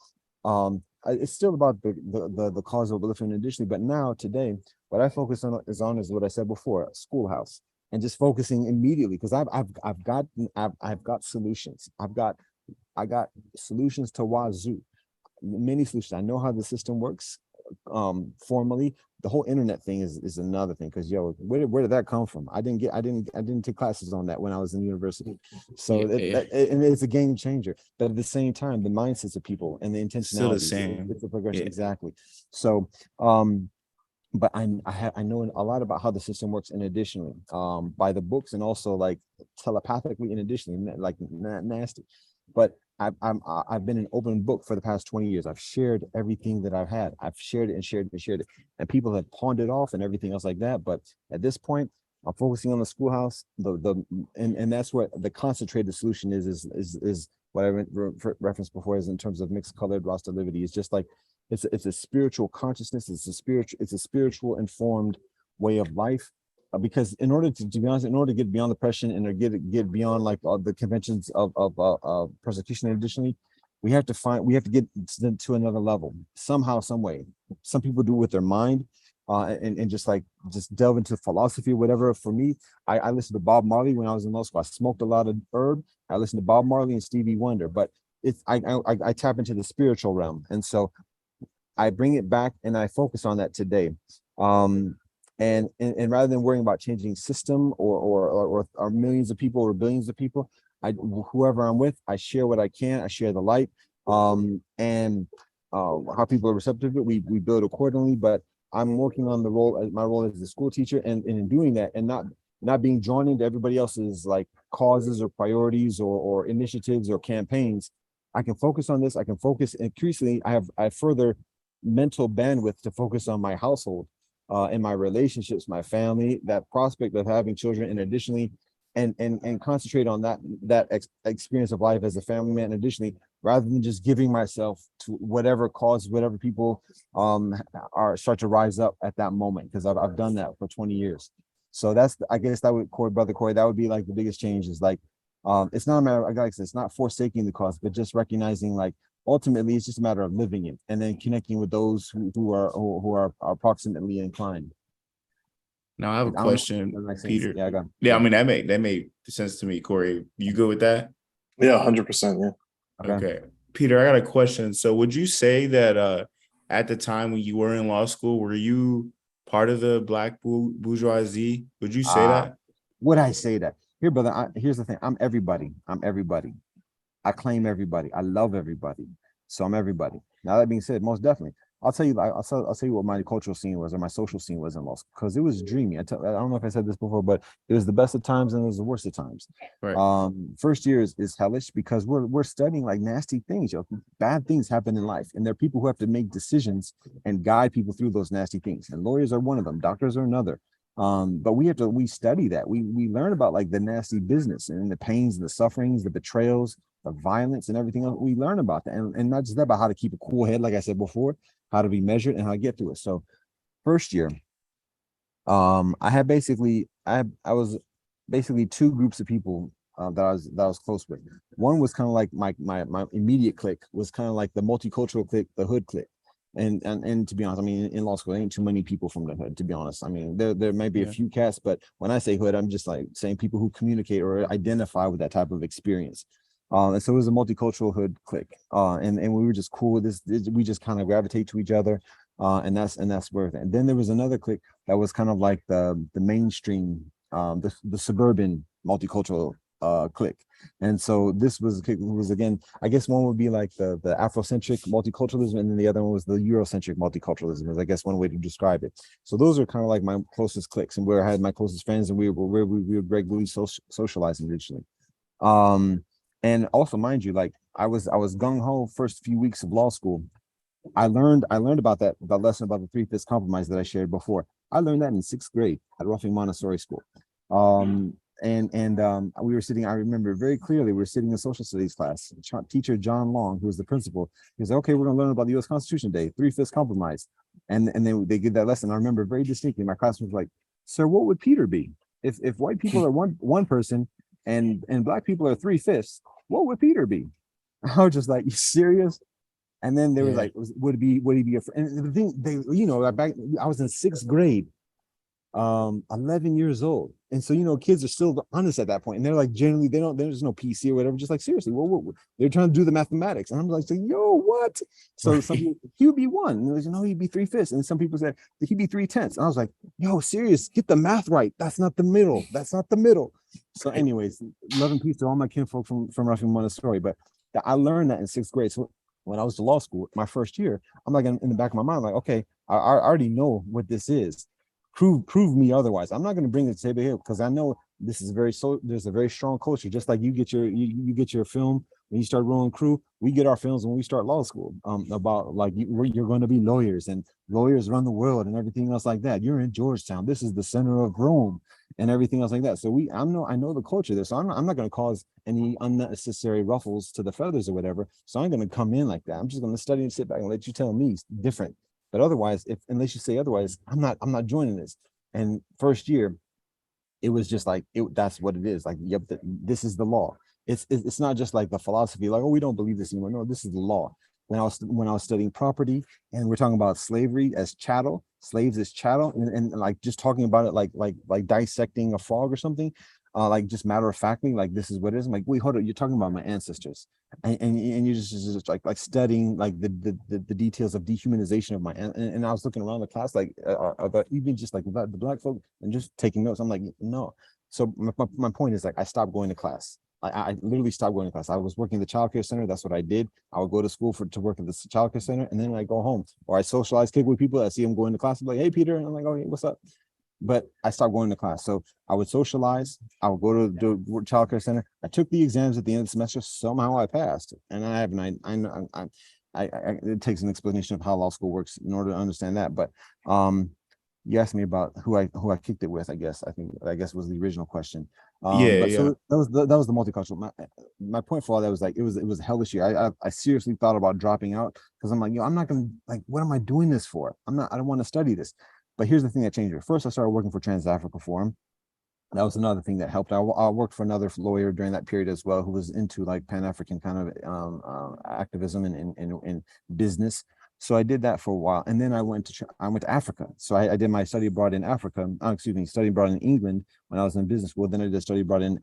it's still about the cause of uplifting additionally, but now today, what I focus on is what I said before, schoolhouse, and just focusing immediately, because I've got solutions. I got solutions to wazoo, many solutions. I know how the system works. Formally, the whole internet thing is another thing, because where did that come from? I didn't take classes on that when I was in university. So and it's a game changer. But at the same time, the mindsets of people and the intentionality, still the same. It's a progression. Exactly. So but I know a lot about how the system works, and additionally, by the books, and also like telepathically, and additionally, like nasty. But I've been an open book for the past 20 years. I've shared everything that I've had. I've shared it and shared it and shared it, and people have pawned it off and everything else like that. But at this point, I'm focusing on the schoolhouse. And that's what the concentrated solution is what I referenced before, is in terms of mixed colored Rastalivity. It's just like it's a spiritual consciousness. It's a spiritual informed way of life. Because in order to be honest, in order to get beyond depression and to get beyond like all the conventions of persecution, additionally, we have to get to another level somehow, some way. Some people do it with their mind, and just delve into philosophy or whatever. For me, I listened to Bob Marley when I was in law school. I smoked a lot of herb. I listened to Bob Marley and Stevie Wonder, but I tap into the spiritual realm, and so I bring it back and I focus on that today. And rather than worrying about changing system or millions of people or billions of people, whoever I'm with, I share what I can. I share the light, and how people are receptive to it. We build accordingly. But I'm working on my role as a school teacher, and in doing that, and not being drawn into everybody else's like causes or priorities or initiatives or campaigns. I can focus on this. I can focus increasingly. I have further mental bandwidth to focus on my household. In my relationships, my family, that prospect of having children, and additionally, and concentrate on that experience of life as a family man, additionally, rather than just giving myself to whatever cause, whatever people start to rise up at that moment, because I've done that for 20 years. So I guess that would, Brother Cory, that would be like the biggest change, is like, it's not a matter of, like I said, it's not forsaking the cause, but just recognizing, like, ultimately it's just a matter of living it, and then connecting with those who are approximately inclined. Now I have a question, Peter. Yeah, I got it. Yeah, I mean, that made sense to me, Cory. You good with that? Yeah, 100%. Yeah. Okay. Peter, I got a question. So would you say that at the time when you were in law school, were you part of the Black bourgeoisie? Would you say that? Would I say that? Here, brother, here's the thing. I'm everybody. I claim everybody. I love everybody. So I'm everybody. Now, that being said, most definitely, I'll tell you what my cultural scene was, or my social scene was in law school, because it was dreamy. I don't know if I said this before, but it was the best of times and it was the worst of times. Right. First year is hellish, because we're studying like nasty things. Bad things happen in life, and there are people who have to make decisions and guide people through those nasty things. And lawyers are one of them. Doctors are another. But we study that. We learn about like the nasty business and the pains and the sufferings, the betrayals, the violence, and everything else. We learn about that, and not just that, but how to keep a cool head, like I said before, how to be measured, and how to get through it. So first year, I was basically two groups of people that I was close with. One was kind of like my immediate clique, was kind of like the multicultural clique, the hood clique. And to be honest, I mean, in law school, there ain't too many people from the hood, to be honest. I mean, there may be a few cats, but when I say hood, I'm just like saying people who communicate or identify with that type of experience. And so it was a multicultural hood clique. And we were just cool with this. We just kind of gravitate to each other. And that's where. And then there was another clique that was kind of like the mainstream, the suburban multicultural clique. And so this was again, I guess one would be like the Afrocentric multiculturalism, and then the other one was the Eurocentric multiculturalism, is I guess one way to describe it. So those are kind of like my closest cliques, and where I had my closest friends, and we were regularly socializing originally. And also, mind you, like I was gung-ho first few weeks of law school. I learned about that lesson about the three-fifths compromise that I shared before. I learned that in 6th grade at Roughing Montessori School. We were sitting, I remember very clearly, we were sitting in social studies class. Teacher John Long, who was the principal, he was like, okay, we're gonna learn about the US Constitution Day, three-fifths compromise. And then they did that lesson. I remember very distinctly, my class was like, sir, what would Peter be? If white people are one person and black people are three-fifths, what would Peter be? I was just like, you serious? And then they were like, would he be a friend? And the thing, back, I was in 6th grade, 11 years old. And so, kids are still honest at that point. And they're like, generally, there's no PC or whatever. Just like, seriously, they're trying to do the mathematics. And I'm like, yo, what? So some people, he would be one. And there's, no, he'd be 3/5. And some people said he'd be 3/10. And I was like, yo, serious, get the math right. That's not the middle. That's not the middle. So anyways, love and peace to all my kinfolk from Roughing Montessori. But I learned that in 6th grade. So when I was to law school, my first year, I'm like in the back of my mind, like, okay, I already know what this is. Prove me otherwise. I'm not going to bring it to the table here because I know this is there's a very strong culture. Just like you get your film when you start rolling crew, we get our films when we start law school. About like you're going to be lawyers, and lawyers run the world and everything else like that. You're in Georgetown. This is the center of Rome and everything else like that. So I know the culture there. So I'm not going to cause any unnecessary ruffles to the feathers or whatever. So I'm going to come in like that. I'm just going to study and sit back and let you tell me different. But otherwise, unless you say otherwise, I'm not joining this. And first year, it was just like that's what it is. Like, yep, this is the law. It's not just like the philosophy, like, oh, we don't believe this anymore. No, this is the law. When I was studying property, and we're talking about slavery as chattel, slaves as chattel, and like just talking about it like dissecting a frog or something, like just matter of factly, like this is what it is. I'm like, wait, hold on, you're talking about my ancestors, and you're just like studying like the details of dehumanization of my and I was looking around the class like about even just like the black folk and just taking notes. I'm like, no. So my point is like I stopped going to class. I literally stopped going to class. I was working at the childcare center. That's what I did. I would go to school to work at the childcare center, and then I go home or I socialize, kick with people. I see them going to class. I'm like, hey, Peter. And I'm like, oh, hey, what's up? But I stopped going to class. So I would socialize. I would go to the childcare center. I took the exams at the end of the semester. Somehow I passed. And it takes an explanation of how law school works in order to understand that. But you asked me about who I kicked it with. I guess was the original question. So that was the multicultural. My point for all that was like it was a hellish year. I seriously thought about dropping out because I'm like, I'm not gonna, like, what am I doing this for? I don't want to study this. But here's the thing that changed it. First, I started working for Trans Africa Forum. That was another thing that helped. I worked for another lawyer during that period as well, who was into like Pan-African kind of activism and business. So I did that for a while, and then I went to Africa. So I did my study abroad in Africa. Study abroad in England when I was in business school. Then I did study abroad in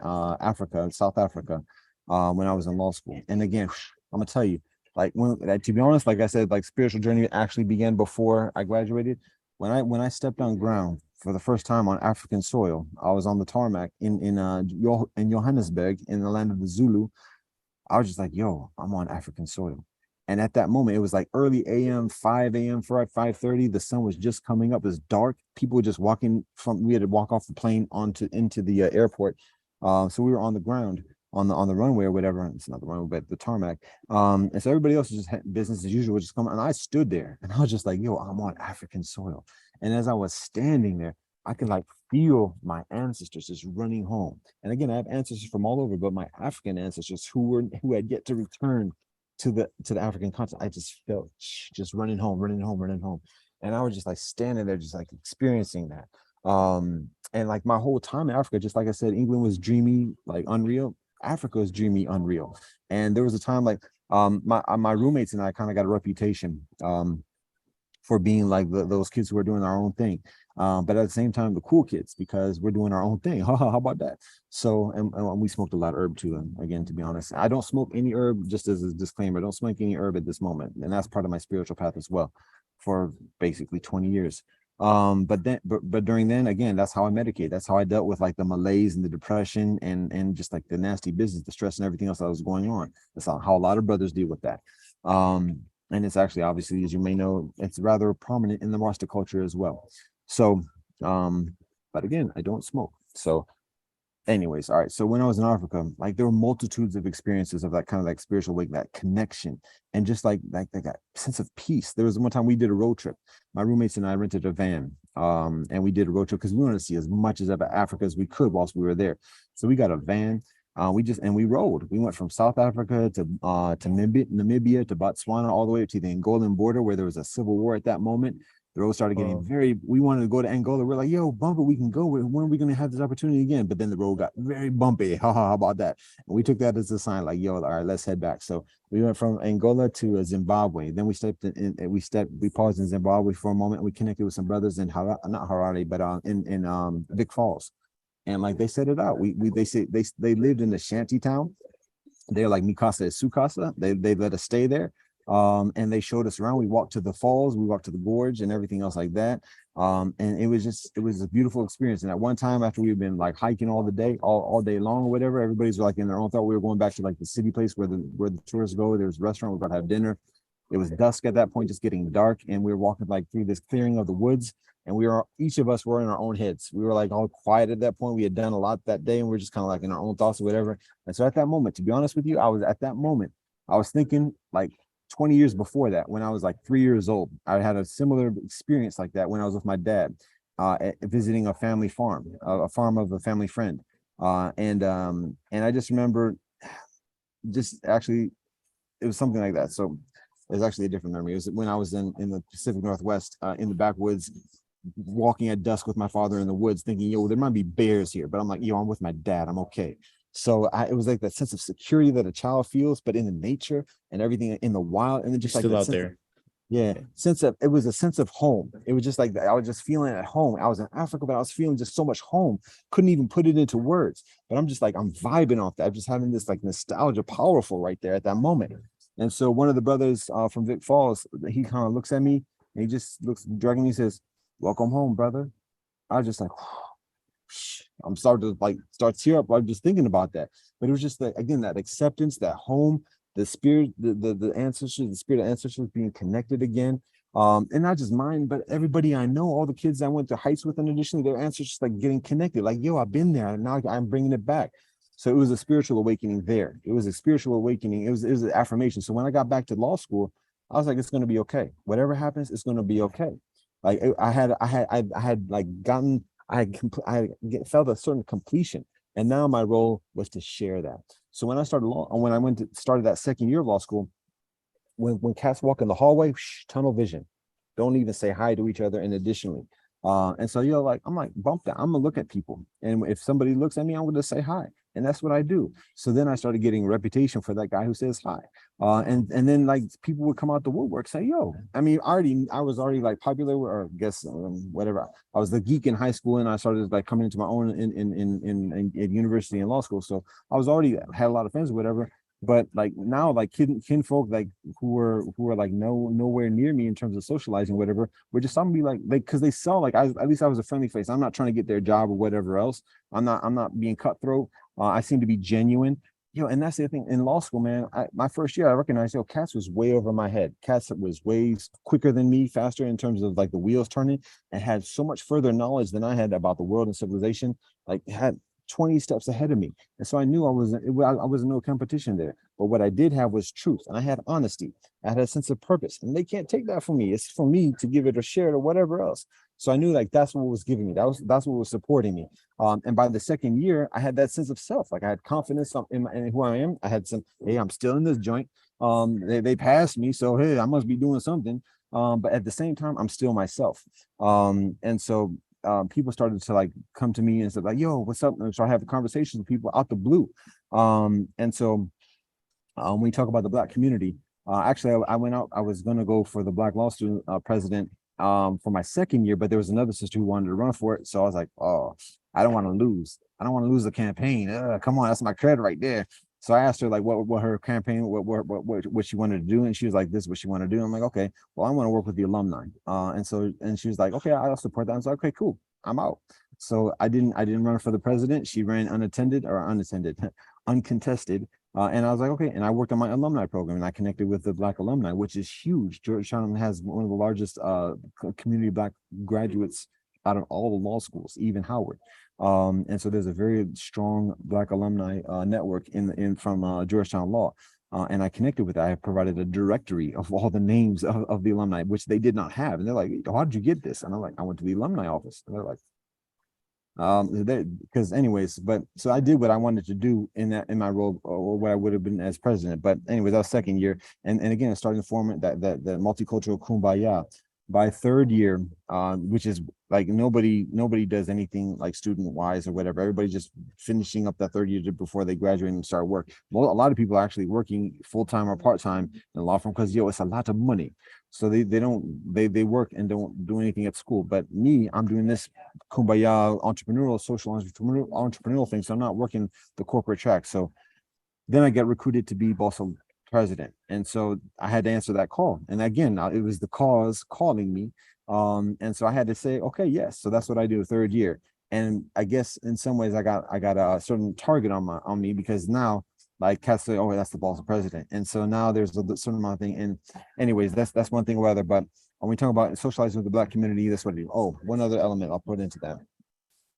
South Africa, when I was in law school. And again, I'm gonna tell you, like to be honest, like I said, like spiritual journey actually began before I graduated. When I stepped on ground for the first time on African soil, I was on the tarmac in Johannesburg in the land of the Zulu. I was just like, yo, I'm on African soil. And at that moment, it was like early AM, 5 a.m. for 5:30. The sun was just coming up. It was dark. People were just walking we had to walk off the plane into the airport. So we were on the ground on the runway or whatever. It's not the runway, but the tarmac. And so everybody else was just business as usual, just coming. And I stood there and I was just like, yo, I'm on African soil. And as I was standing there, I could like feel my ancestors just running home. And again, I have ancestors from all over, but my African ancestors who had yet to return to the African continent, I just felt just running home. And I was just like standing there, just like experiencing that. And like my whole time in Africa, just like I said, England was dreamy, like unreal. Africa was dreamy, unreal. And there was a time like my roommates and I kind of got a reputation for being like those kids who are doing our own thing. But at the same time, the cool kids, because we're doing our own thing. How about that? So, and we smoked a lot of herb too. And again, to be honest, I don't smoke any herb, just as a disclaimer, I don't smoke any herb at this moment. And that's part of my spiritual path as well for basically 20 years. But during then, again, that's how I medicate. That's how I dealt with like the malaise and the depression and just like the nasty business, the stress and everything else that was going on. That's how a lot of brothers deal with that. And it's actually, obviously, as you may know, it's rather prominent in the Rasta culture as well. So, but again, I don't smoke. So anyways, all right. So when I was in Africa, like there were multitudes of experiences of that kind of like spiritual wake, that connection, and just like that sense of peace. There was one time we did a road trip. My roommates and I rented a van, and we did a road trip because we wanted to see as much of Africa as we could whilst we were there. So we got a van. We rode. We went from South Africa to Namibia to Botswana, all the way to the Angolan border, where there was a civil war at that moment. The road started getting we wanted to go to Angola. We're like, yo, bumper, we can go. When are we going to have this opportunity again? But then the road got very bumpy. How about that? And we took that as a sign, like, yo, all right, let's head back. So we went from Angola to Zimbabwe. Then we we paused in Zimbabwe for a moment. And we connected with some brothers in not Harare, but in Vic Falls. And like they set it out. They lived in the shanty town. They're like Mikasa is Sukasa. They let us stay there. And they showed us around. We walked to the falls, we walked to the gorge and everything else like that. And it was a beautiful experience. And at one time, after we've been like hiking all day long or whatever, everybody's like in their own thought. We were going back to like the city place where the tourists go. There's a restaurant, we're about to have dinner. It was dusk at that point, just getting dark. And we were walking like through this clearing of the woods. And each of us were in our own heads. We were like all quiet at that point. We had done a lot that day and we were just kind of like in our own thoughts or whatever. And so at that moment, to be honest with you, I was thinking like 20 years before that, when I was like 3 years old. I had a similar experience like that when I was with my dad, visiting a family farm, a farm of a family friend. And I just remember it was something like that. So it was actually a different memory. It was when I was in the Pacific Northwest, in the backwoods, walking at dusk with my father in the woods, thinking, yo, there might be bears here, but I'm like, yo, I'm with my dad, I'm okay. So it was like that sense of security that a child feels, but in the nature and everything in the wild, and then just like still out there. It was a sense of home. It was just like that. I was just feeling at home. I was in Africa, but I was feeling just so much home. Couldn't even put it into words. But I'm just like, I'm vibing off that. I'm just having this like nostalgia, powerful right there at that moment. And so one of the brothers from Vic Falls, he kind of looks at me and he just looks, dragging me, says, "Welcome home, brother." I was just like, I'm starting to start tear up. I'm just thinking about that. But it was just that, again, that acceptance, that home, the spirit, the ancestors, the spirit of ancestors being connected again. And not just mine, but everybody I know, all the kids I went to heights with, and additionally their ancestors like getting connected. Like, yo, I've been there, and now I'm bringing it back. So it was a spiritual awakening there. It was a spiritual awakening. It was an affirmation. So when I got back to law school, I was like, it's going to be okay. Whatever happens, it's going to be okay. Like I had felt a certain completion, and now my role was to share that. So when I started that second year of law school, when cats walk in the hallway, tunnel vision, don't even say hi to each other. And additionally, and so I'm like, bump that. I'm gonna look at people, and if somebody looks at me, I'm gonna say hi. And that's what I do. So then I started getting a reputation for that guy who says hi. And then like people would come out the woodwork, say, yo, I mean, I was already like popular, or I guess whatever. I was the geek in high school, and I started like coming into my own in university and law school. So I was already had a lot of friends or whatever. But like now, like kinfolk like who are like nowhere near me in terms of socializing, whatever, we're just talking to be like because they saw like at least I was a friendly face. I'm not trying to get their job or whatever else. I'm not being cutthroat. I seem to be genuine. And that's the thing in law school, man. My first year, I recognized, Cats was way over my head. Cats was way quicker than me, faster in terms of like the wheels turning, and had so much further knowledge than I had about the world and civilization. Like had 20 steps ahead of me. And so I knew I was no competition there. But what I did have was truth, and I had honesty. I had a sense of purpose, and they can't take that from me. It's for me to give it or share it or whatever else. So I knew like that's what was giving me. That's what was supporting me. And by the second year, I had that sense of self. Like I had confidence in who I am. I had some, hey, I'm still in this joint. They passed me, so hey, I must be doing something. But at the same time, I'm still myself. And so people started to like come to me and say like, yo, what's up? And so I have conversations with people out the blue. And so when we talk about the Black community, actually I went out, I was going to go for the Black Law Student president for my second year, but there was another sister who wanted to run for it. So I was like, oh, I don't want to lose. I don't want to lose the campaign. Come on, that's my credit right there. So I asked her like what her campaign, what she wanted to do, and she was like, this is what she wanted to do. I'm like, okay, well, I want to work with the alumni. And she was like, okay, I'll support that. I was like, okay, cool, I'm out. So I didn't run for the president. She ran uncontested. And I was like, okay. And I worked on my alumni program, and I connected with the Black alumni, which is huge. Georgetown has one of the largest community Black graduates out of all the law schools, even Howard. And so there's a very strong Black alumni network from Georgetown Law. And I connected with that. I provided a directory of all the names of the alumni, which they did not have. And they're like, how did you get this? And I'm like, I went to the alumni office. And they're like, because anyways, but so I did what I wanted to do in my role, or what I would have been as president. But anyways, that was second year, and again, starting to form that multicultural kumbaya. By third year, which is like nobody does anything like student wise or whatever. Everybody's just finishing up that third year before they graduate and start work. Well, a lot of people are actually working full time or part time in the law firm because it's a lot of money. So they work and don't do anything at school. But me, I'm doing this kumbaya social entrepreneurial thing. So I'm not working the corporate track. So then I get recruited to be Bosa president. And so I had to answer that call. And again, it was the cause calling me. And so I had to say, okay, yes. So that's what I do third year. And I guess in some ways I got a certain target on me, because now like cats say, oh, that's the boss of president. And so now there's a certain amount of thing. And anyways, that's one thing or other. But when we talk about socializing with the Black community, that's what I do. Oh, one other element I'll put into that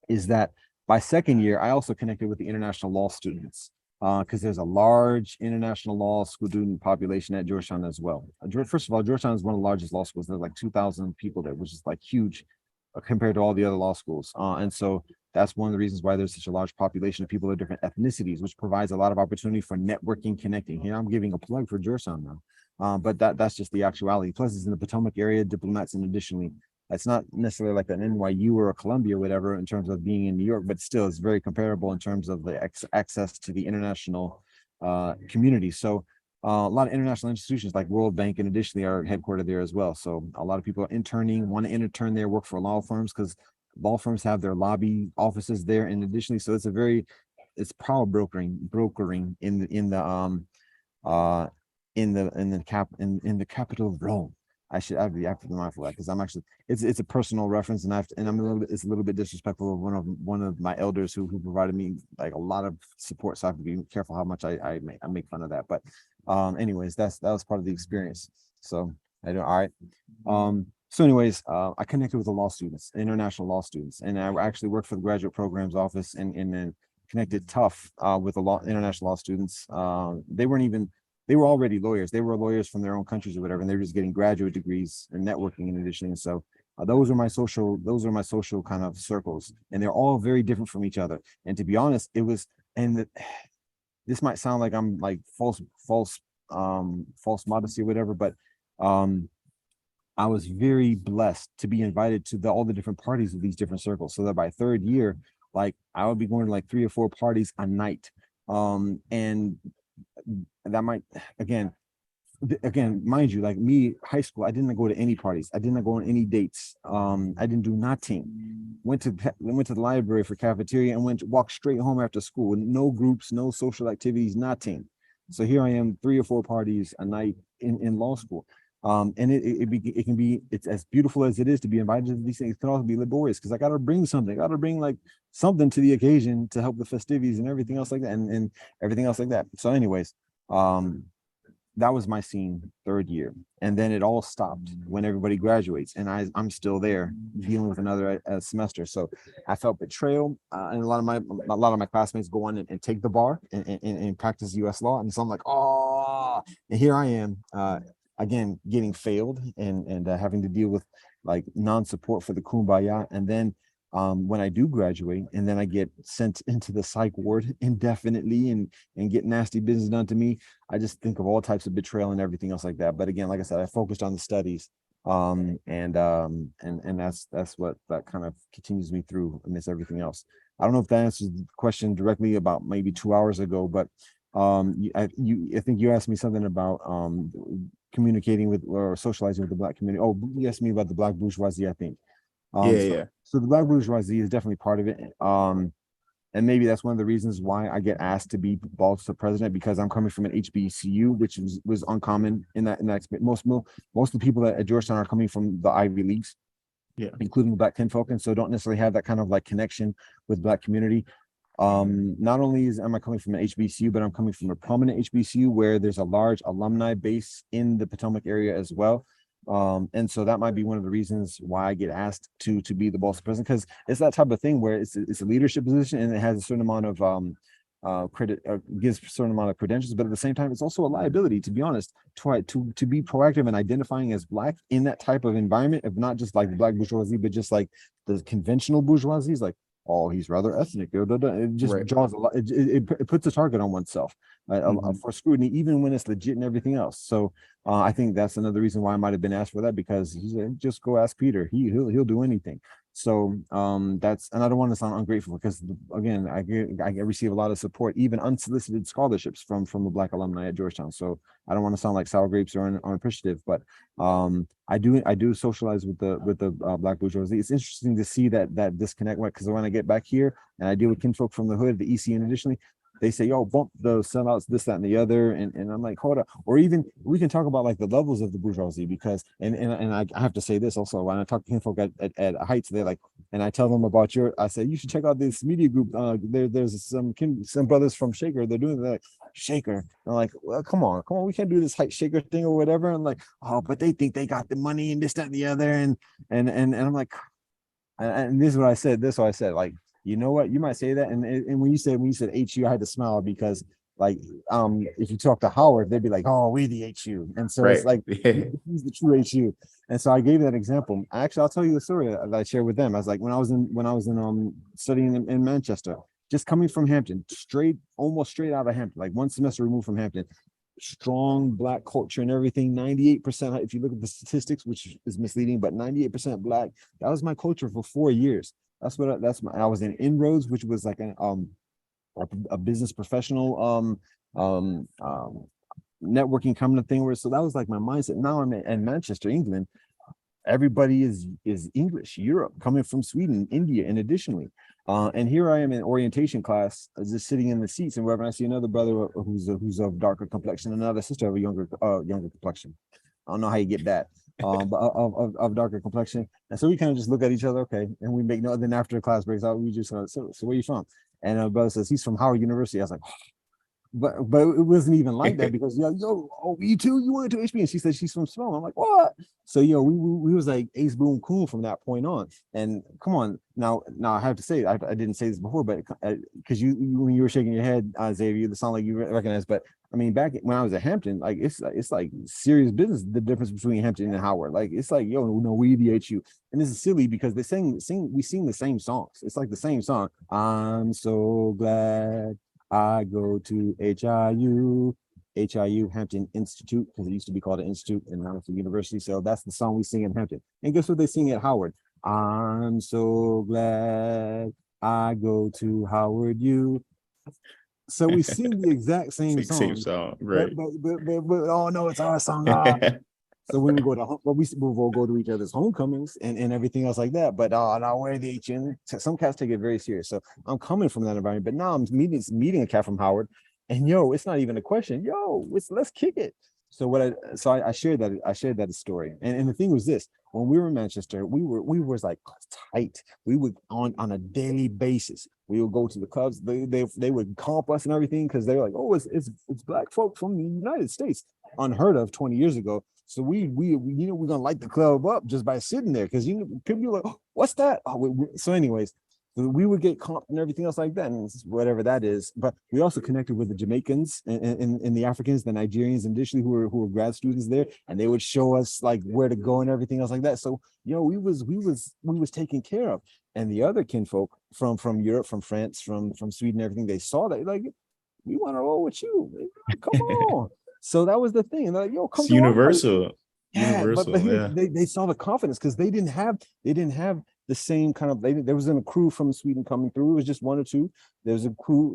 is that by second year, I also connected with the international law students, because there's a large international law student population at Georgetown as well. First of all, Georgetown is one of the largest law schools. There's like 2,000 people there, which is like huge compared to all the other law schools. And so that's one of the reasons why there's such a large population of people of different ethnicities, which provides a lot of opportunity for networking, connecting. Here I'm giving a plug for Georgetown now, but that's just the actuality. Plus, it's in the Potomac area, diplomats, and additionally, it's not necessarily like an NYU or a Columbia or whatever in terms of being in New York, but still it's very comparable in terms of the access to the international community. So a lot of international institutions like World Bank and additionally are headquartered there as well. So a lot of people are interning, want to intern there, work for law firms, because law firms have their lobby offices there. And additionally, so it's power brokering in the capital of Rome. I have to be mindful of that, because I'm actually it's a personal reference, and it's a little bit disrespectful of one of my elders who provided me like a lot of support. So I have to be careful how much I make fun of that. But anyways, that was part of the experience. So I don't all right. So anyways, I connected with the law students, international law students, and I actually worked for the graduate programs office and then connected tough with the international law students. They were already lawyers. They were lawyers from their own countries or whatever, and they're just getting graduate degrees and networking in addition. And so those are my social kind of circles, and they're all very different from each other. And to be honest, this might sound like I'm like false modesty or whatever, but I was very blessed to be invited to all the different parties of these different circles, so that by third year, like I would be going to like 3 or 4 parties a night. And that might again, mind you, like me, high school, I didn't go to any parties. I didn't go on any dates. I didn't do nothing. Went to the library for cafeteria and walked straight home after school. No groups, no social activities, nothing. So here I am, 3 or 4 parties a night in law school. And it's as beautiful as it is to be invited to these things. It can also be laborious, because I got to bring something. I got to bring like something to the occasion to help the festivities and everything else like that, and everything else like that. So anyways, that was my scene third year, and then it all stopped when everybody graduates, and I'm still there dealing with another semester. So I felt betrayal, and a lot of my classmates go on and take the bar and practice U.S. law, and so I'm like, oh, and here I am. Again, getting failed and having to deal with like non-support for the kumbaya. And then when I do graduate, and then I get sent into the psych ward indefinitely and get nasty business done to me, I just think of all types of betrayal and everything else like that. But again, like I said, I focused on the studies, and that's what that kind of continues me through amidst everything else. I don't know if that answers the question directly about maybe 2 hours ago, but I think you asked me something about communicating with or socializing with the Black community. Oh, you asked me about the Black bourgeoisie, I think. Yeah. So the Black bourgeoisie is definitely part of it. And maybe that's one of the reasons why I get asked to be Balsa president, because I'm coming from an HBCU, which was uncommon in that most of the people at Georgetown are coming from the Ivy Leagues, including the Black kinfolk, and so don't necessarily have that kind of like connection with Black community. Not only am I coming from an HBCU, but I'm coming from a prominent HBCU where there's a large alumni base in the Potomac area as well. And so that might be one of the reasons why I get asked to be the Balsa president, because it's that type of thing where it's a leadership position and it has a certain amount of credit, gives a certain amount of credentials, but at the same time, it's also a liability, to be honest, to be proactive and identifying as Black in that type of environment, of not just like the Black bourgeoisie, but just like the conventional bourgeoisies, like, oh, he's rather ethnic. It just draws a lot. It puts a target on oneself for scrutiny, even when it's legit and everything else. So I think that's another reason why I might have been asked for that, because he said, just go ask Peter. He'll do anything. So that's, and I don't want to sound ungrateful, because again, I receive a lot of support, even unsolicited scholarships from the Black alumni at Georgetown. So I don't want to sound like sour grapes or unappreciative, but I do socialize with the Black bourgeoisie. It's interesting to see that disconnect, because when I get back here and I deal with kinfolk from the hood, the EC, and additionally, they say, yo, bump the sellouts, this, that, and the other. And I'm like, hold up. Or even we can talk about like the levels of the bourgeoisie, because, and I have to say this also, when I talk to kinfolk at Heights, they're like, and I tell them about I said, you should check out this media group. There's some brothers from Shaker. They're doing that. Shaker. I'm like, well, come on. We can't do this Heights Shaker thing or whatever. And like, oh, but they think they got the money and this, that, and the other. And I'm like, and this is what I said. Like, you know what, you might say that, and when you said HU, I had to smile, because like if you talk to Howard, they'd be like, oh, we the HU, and so it's like he's the true HU. And so I gave that example. Actually, I'll tell you the story that I shared with them. I was like, when I was in studying in Manchester, just coming from Hampton, almost straight out of Hampton, like one semester removed from Hampton, strong Black culture and everything, 98%, if you look at the statistics, which is misleading, but 98% Black. That was my culture for 4 years. I was in Inroads, which was like a business professional networking kind of thing, so that was like my mindset. Now I'm in Manchester, England. Everybody is English, Europe, coming from Sweden, India, and additionally. And here I am in orientation class, just sitting in the seats, and wherever I see another brother who's of darker complexion, another sister of a younger complexion. I don't know how you get that. But of darker complexion, and so we kind of just look at each other, okay, and we make no. Then after the class breaks out, we just so where you from? And our brother says he's from Howard University. I was like, but it wasn't even like that, because oh, you too, you went to HB, and she said she's from Spelman. I'm like, what? So we was like ace boom cool from that point on. And come on, now I have to say, I didn't say this before, but because when you were shaking your head, Xavier, it sounded like you recognize, but I mean, back when I was at Hampton, like it's like serious business, the difference between Hampton and Howard. Like it's like, we the HU. And this is silly because we sing the same songs. It's like the same song. I'm so glad I go to HIU, Hampton Institute, because it used to be called an institute and now it's a university. So that's the song we sing in Hampton. And guess what they sing at Howard? I'm so glad I go to Howard U. So we sing the exact same song. Right? But oh no, it's our song. So when we will go to each other's homecomings and everything else like that. But now we're the HN. Some cats take it very serious. So I'm coming from that environment. But now I'm meeting a cat from Howard, and it's not even a question. Let's kick it. So I shared that story. And the thing was this: when we were in Manchester, we were like tight. We would on a daily basis. We would go to the clubs. They would comp us and everything, because they were like, oh, it's Black folk from the United States, unheard of 20 years ago. So we're gonna light the club up just by sitting there, because people be like, oh, what's that? So anyways, we would get comped and everything else like that, and whatever that is. But we also connected with the Jamaicans and the Africans, the Nigerians, and additionally who were grad students there, and they would show us like where to go and everything else like that. So we was taken care of. And the other kinfolk from Europe, from France, from Sweden, everything, they saw that, like, we want to roll with you. Come on. So that was the thing. And they're like, come it's universal. Yeah, universal. but they saw the confidence, because they didn't have the same kind of. There wasn't a crew from Sweden coming through. It was just one or two. There was a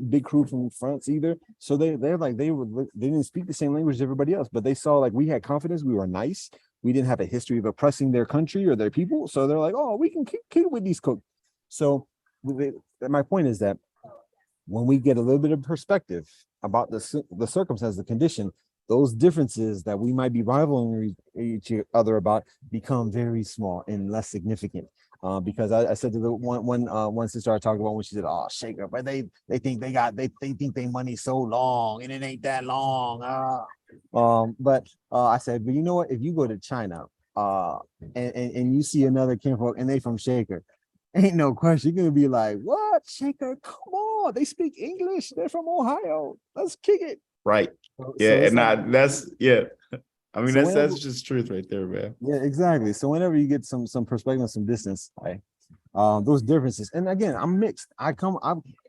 big crew from France either. So they didn't speak the same language as everybody else, but they saw like we had confidence. We were nice. We didn't have a history of oppressing their country or their people. So they're like, oh, we can keep with these cooks. So my point is that when we get a little bit of perspective about the circumstance, the condition, those differences that we might be rivaling each other about become very small and less significant. Because I said to the one sister I talked about when she said, "Oh, Shaker," but they think they think they money so long and it ain't that long. But I said, but you know what? If you go to China, and you see another kinfolk and they from Shaker, ain't no question. You're gonna be like, "What, Shaker? Come on, they speak English. They're from Ohio. Let's kick it." Right. Yeah, and that's I mean, that's just truth right there, man. Yeah, exactly. So whenever you get some perspective, some distance, those differences. And again, I'm mixed. I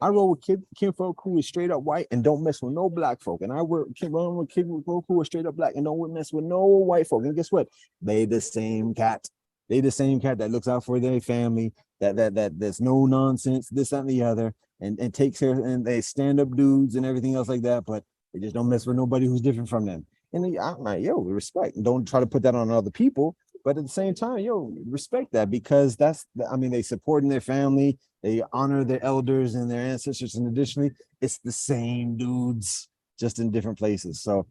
roll with kinfolk who is straight up white and don't mess with no black folk. And I run with kinfolk who are straight up black and don't mess with no white folk. And guess what? They the same cat. They the same cat that looks out for their family, that there's no nonsense, this, that, and the other, and takes care, and they stand up dudes and everything else like that, but they just don't mess with nobody who's different from them. And I'm like, yo, respect. And don't try to put that on other people. But at the same time, yo, respect that, because they supporting their family, they honor their elders and their ancestors, and additionally, it's the same dudes, just in different places. So,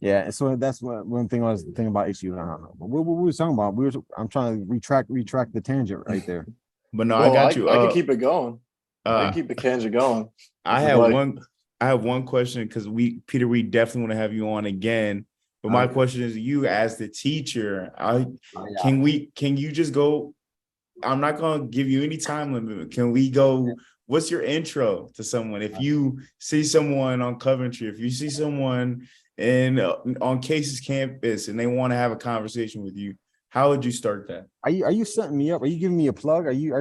yeah, and so that's one thing I was thinking about issue. What we were talking about, I'm trying to retract the tangent right there. But no, I got you. I can keep it going. I can keep the tangent going. I have one question, because we definitely want to have you on again. But my question is, you as the teacher, can you just go? I'm not gonna give you any time limit. Can we go? What's your intro to someone? If you see someone on Coventry, if you see someone on Case's campus and they want to have a conversation with you, how would you start that? Are you setting me up? Are you giving me a plug? Are you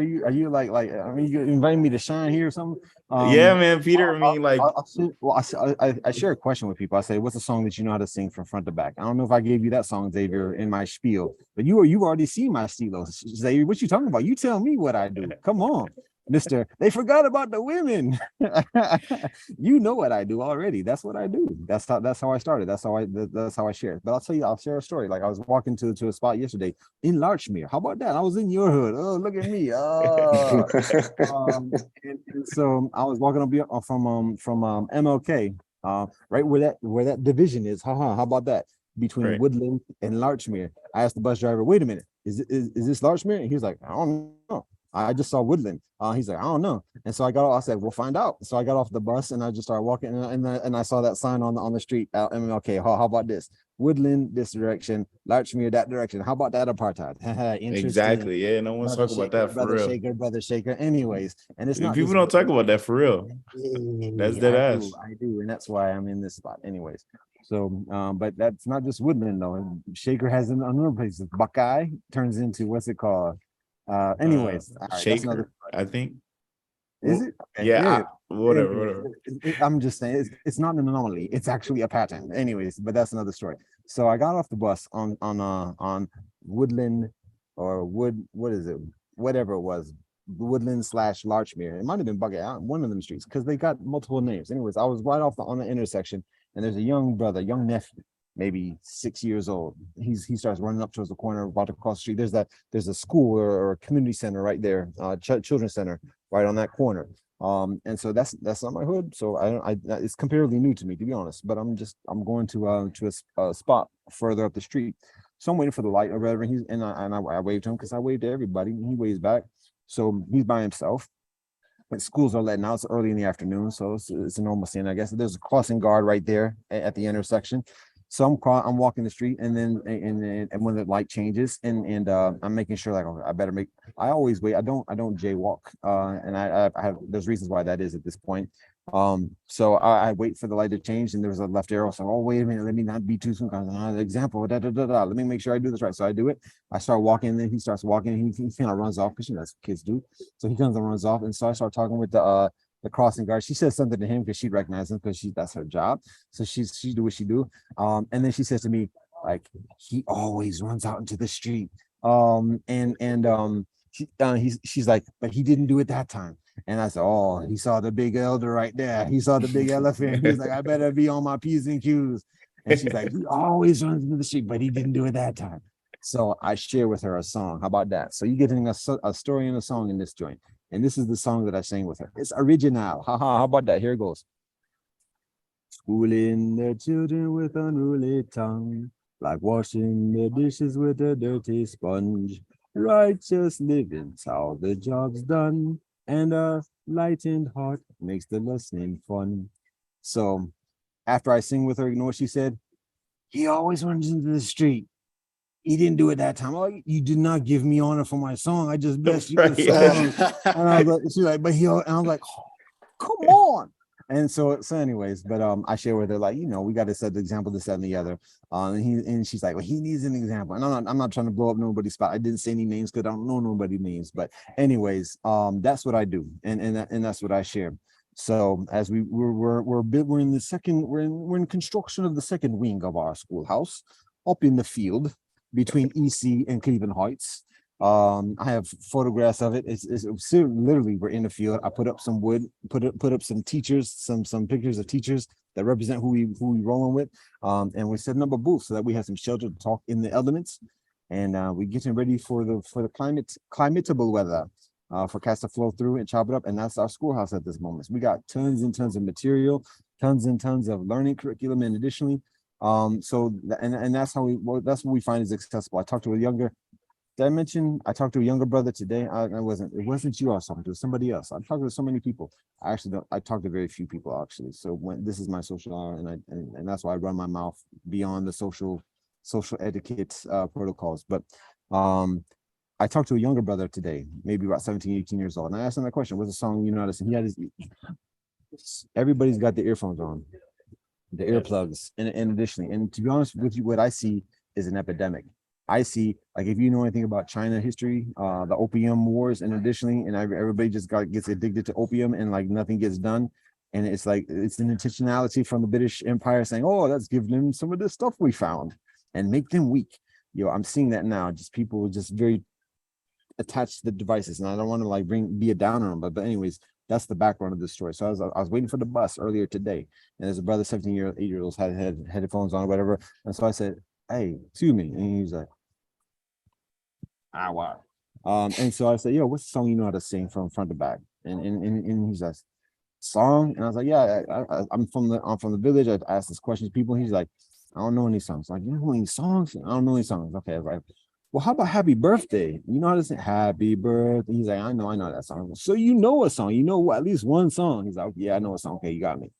like I mean, you inviting me to shine here or something? Yeah, man, Peter. I share a question with people. I say, what's a song that you know how to sing from front to back? I don't know if I gave you that song, Xavier, in my spiel, but you already seen my stilo. Xavier, what you talking about? You tell me what I do. Come on. Mister, they forgot about the women. You know what I do already. That's what I do. That's how I started. That's how I share. But I'll share a story. Like I was walking to a spot yesterday in Larchmere. How about that? I was in your hood. Oh, look at me. And so I was walking up from MLK, right where that division is. How about that? Between Woodland and Larchmere. I asked the bus driver, wait a minute, is this Larchmere? And he was like, I don't know. I just saw Woodland. He's like, I don't know. And so I said, we'll find out. So I got off the bus and I just started walking, and I saw that sign on the street out MLK. How about this? Woodland this direction, Larchmere that direction. How about that apartheid? Exactly. Yeah, no one's talking about that for real. Brother Shaker. Anyways, and it's not people don't talk about that for real. That's dead ass. I do, and that's why I'm in this spot. Anyways. So, but that's not just Woodland though. Shaker has another place. Buckeye turns into what's it called? Anyways, Shaker, I think. Is it? Okay. Yeah. Whatever. I'm just saying it's not an anomaly. It's actually a pattern. Anyways, but that's another story. So I got off the bus on Woodland or what is it? Whatever it was, Woodland / Larchmere. It might have been Buckeye, one of them streets, because they got multiple names. Anyways, I was right on the intersection, and there's a young nephew, maybe 6 years old. He starts running up towards the corner, about to cross the street. There's a school or a community center right there, children's center right on that corner. And so that's not my hood. So it's comparatively new to me, to be honest. But I'm going to a spot further up the street. So I'm waiting for the light or whatever. I waved to him because I waved to everybody. And he waves back. So he's by himself. And schools are letting out. It's early in the afternoon, so it's a normal scene, I guess. There's a crossing guard right there at the intersection. So I'm walking the street, and when the light changes, and I'm making sure, like, okay, I always wait. I don't jaywalk, and I have, there's reasons why that is at this point. So I wait for the light to change, and there's a left arrow. So, oh, wait a minute, let me not be too soon. Example, let me make sure I do this right. So I do it. I start walking, and then he starts walking, and he kind of runs off, because that's what kids do. So he comes and runs off, and so I start talking with the crossing guard. She says something to him because she recognizes him, because that's her job. So she do what she do. And then she says to me, like, he always runs out into the street. she's like, but he didn't do it that time. And I said, oh, he saw the big elder right there. He saw the big elephant. He's like, I better be on my P's and Q's. And she's like, he always runs into the street, but he didn't do it that time. So I share with her a song. How about that? So you're getting a story and a song in this joint. And this is the song that I sang with her. It's original. How about that? Here it goes. Schooling the children with unruly tongue, like washing the dishes with a dirty sponge. Righteous living's how the job's done, and a lightened heart makes the listening fun. So after I sing with her, you know what she said? He always runs into the street. He didn't do it that time. Oh, you did not give me honor for my song. I just blessed you with the song. And I was like, she's like, but and I was like, oh, come on. And so anyways, but I share with her, like, you know, we got to set the example, this, that, and the other. And she's like, well, he needs an example. And I'm not trying to blow up nobody's spot. I didn't say any names because I don't know nobody's names. But anyways, that's what I do, and that's what I share. So as we're in construction of the second wing of our schoolhouse, up in the field between EC and Cleveland Heights. I have photographs of it. It's literally, we're in the field. I put up some wood, put up some teachers, some pictures of teachers that represent who we rolling with. And we're setting up a booth so that we have some shelter to talk in the elements. And we're getting ready for the climatable weather, for cats to flow through and chop it up. And that's our schoolhouse at this moment. So we got tons and tons of material, tons and tons of learning curriculum, and additionally, so that's that's what we find is accessible. I talked to a younger. Did I mention I talked to a younger brother today? It wasn't you I was talking to, somebody else. I'm talking to so many people. I talked to very few people actually. So when this is my social hour, and that's why I run my mouth beyond the social etiquette protocols. But I talked to a younger brother today, maybe about 17, 18 years old. And I asked him that question, what's the song you know how to sing? He had everybody's got the earphones on, the earplugs, and additionally, and to be honest with you, what I see is an epidemic. I see, like, if you know anything about China history, the opium wars, and additionally, and everybody just gets addicted to opium, and like nothing gets done. And it's like, it's an intentionality from the British Empire saying, oh, let's give them some of this stuff we found and make them weak. I'm seeing that now, just people just very attached to the devices. And I don't want to be a downer on them, but anyways, that's the background of this story. So I was waiting for the bus earlier today, and there's a brother, 8-year-olds had headphones on or whatever. And so I said, hey, excuse me. And he's like, wow. And so I said, yo, what's the song you know how to sing from front to back? And he's like, song? And I was like, yeah, I'm from the village. I asked this question to people. He's like, I don't know any songs. Like, you know any songs? I don't know any songs. Okay, I was like, well, how about Happy Birthday? You know how to sing Happy Birthday? He's like, I know that song. So you know a song, you know at least one song. He's like, yeah, I know a song. Okay, you got me.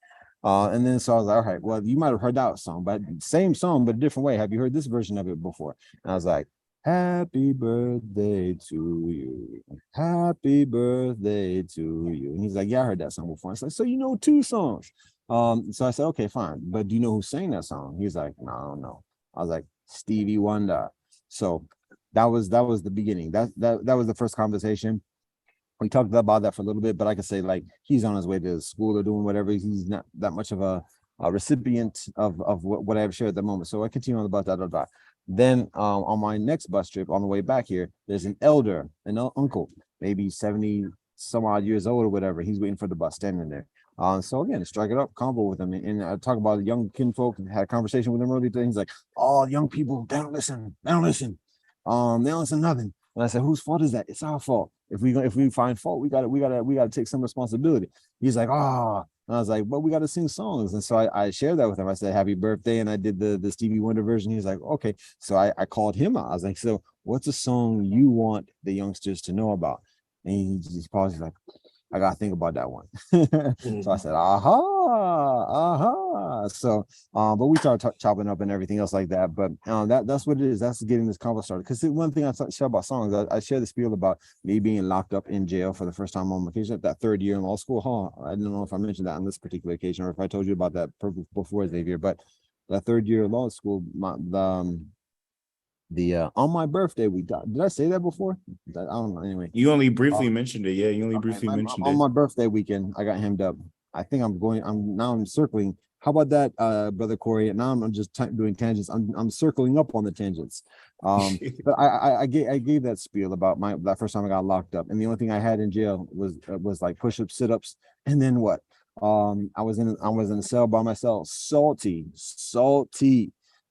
And then so I was like, all right, well, you might have heard that song, but same song, but a different way. Have you heard this version of it before? And I was like, happy birthday to you. Happy birthday to you. And he's like, yeah, I heard that song before. I was like, so you know 2 songs. So I said, okay, fine. But do you know who sang that song? He's like, no, I don't know. I was like, Stevie Wonder. So that was the beginning. That was the first conversation. We talked about that for a little bit, but I could say, like, he's on his way to school or doing whatever. He's not that much of a recipient of what I've shared at the moment. So I continue on about that. Then on my next bus trip on the way back here, there's an elder, an uncle, maybe 70 some odd years old or whatever. He's waiting for the bus, standing there. So again, strike it up, convo with him, and I talk about young kinfolk, and had a conversation with him earlier today. He's like, "Oh, young people, they don't listen. They don't listen nothing." And I said, "Whose fault is that? It's our fault. If we find fault, we gotta take some responsibility." He's like, "Oh," and I was like, "Well, we gotta sing songs." And so I shared that with him. I said, "Happy birthday," and I did the Stevie Wonder version. He's like, "Okay." So I called him out. I was like, "So what's a song you want the youngsters to know about?" And he just paused. He's like, I gotta think about that one. So I said, aha. So, but we started chopping up and everything else like that. But that's what it is. That's getting this convo started. Because one thing I share about songs, I share the spiel about me being locked up in jail for the first time on occasion, that 3rd year in law school. I don't know if I mentioned that on this particular occasion or if I told you about that before, Xavier. But that 3rd year of law school, on my birthday, did I say that before? I don't know. Anyway, you only briefly mentioned it. Yeah, you only briefly mentioned it. On my birthday weekend, I got hemmed up. I think I'm circling How about that, brother Cory? And now I'm just doing tangents. I'm circling up on the tangents. But I gave that spiel about that first time I got locked up, and the only thing I had in jail was like push-ups, sit-ups, and then what? I was in a cell by myself, salty,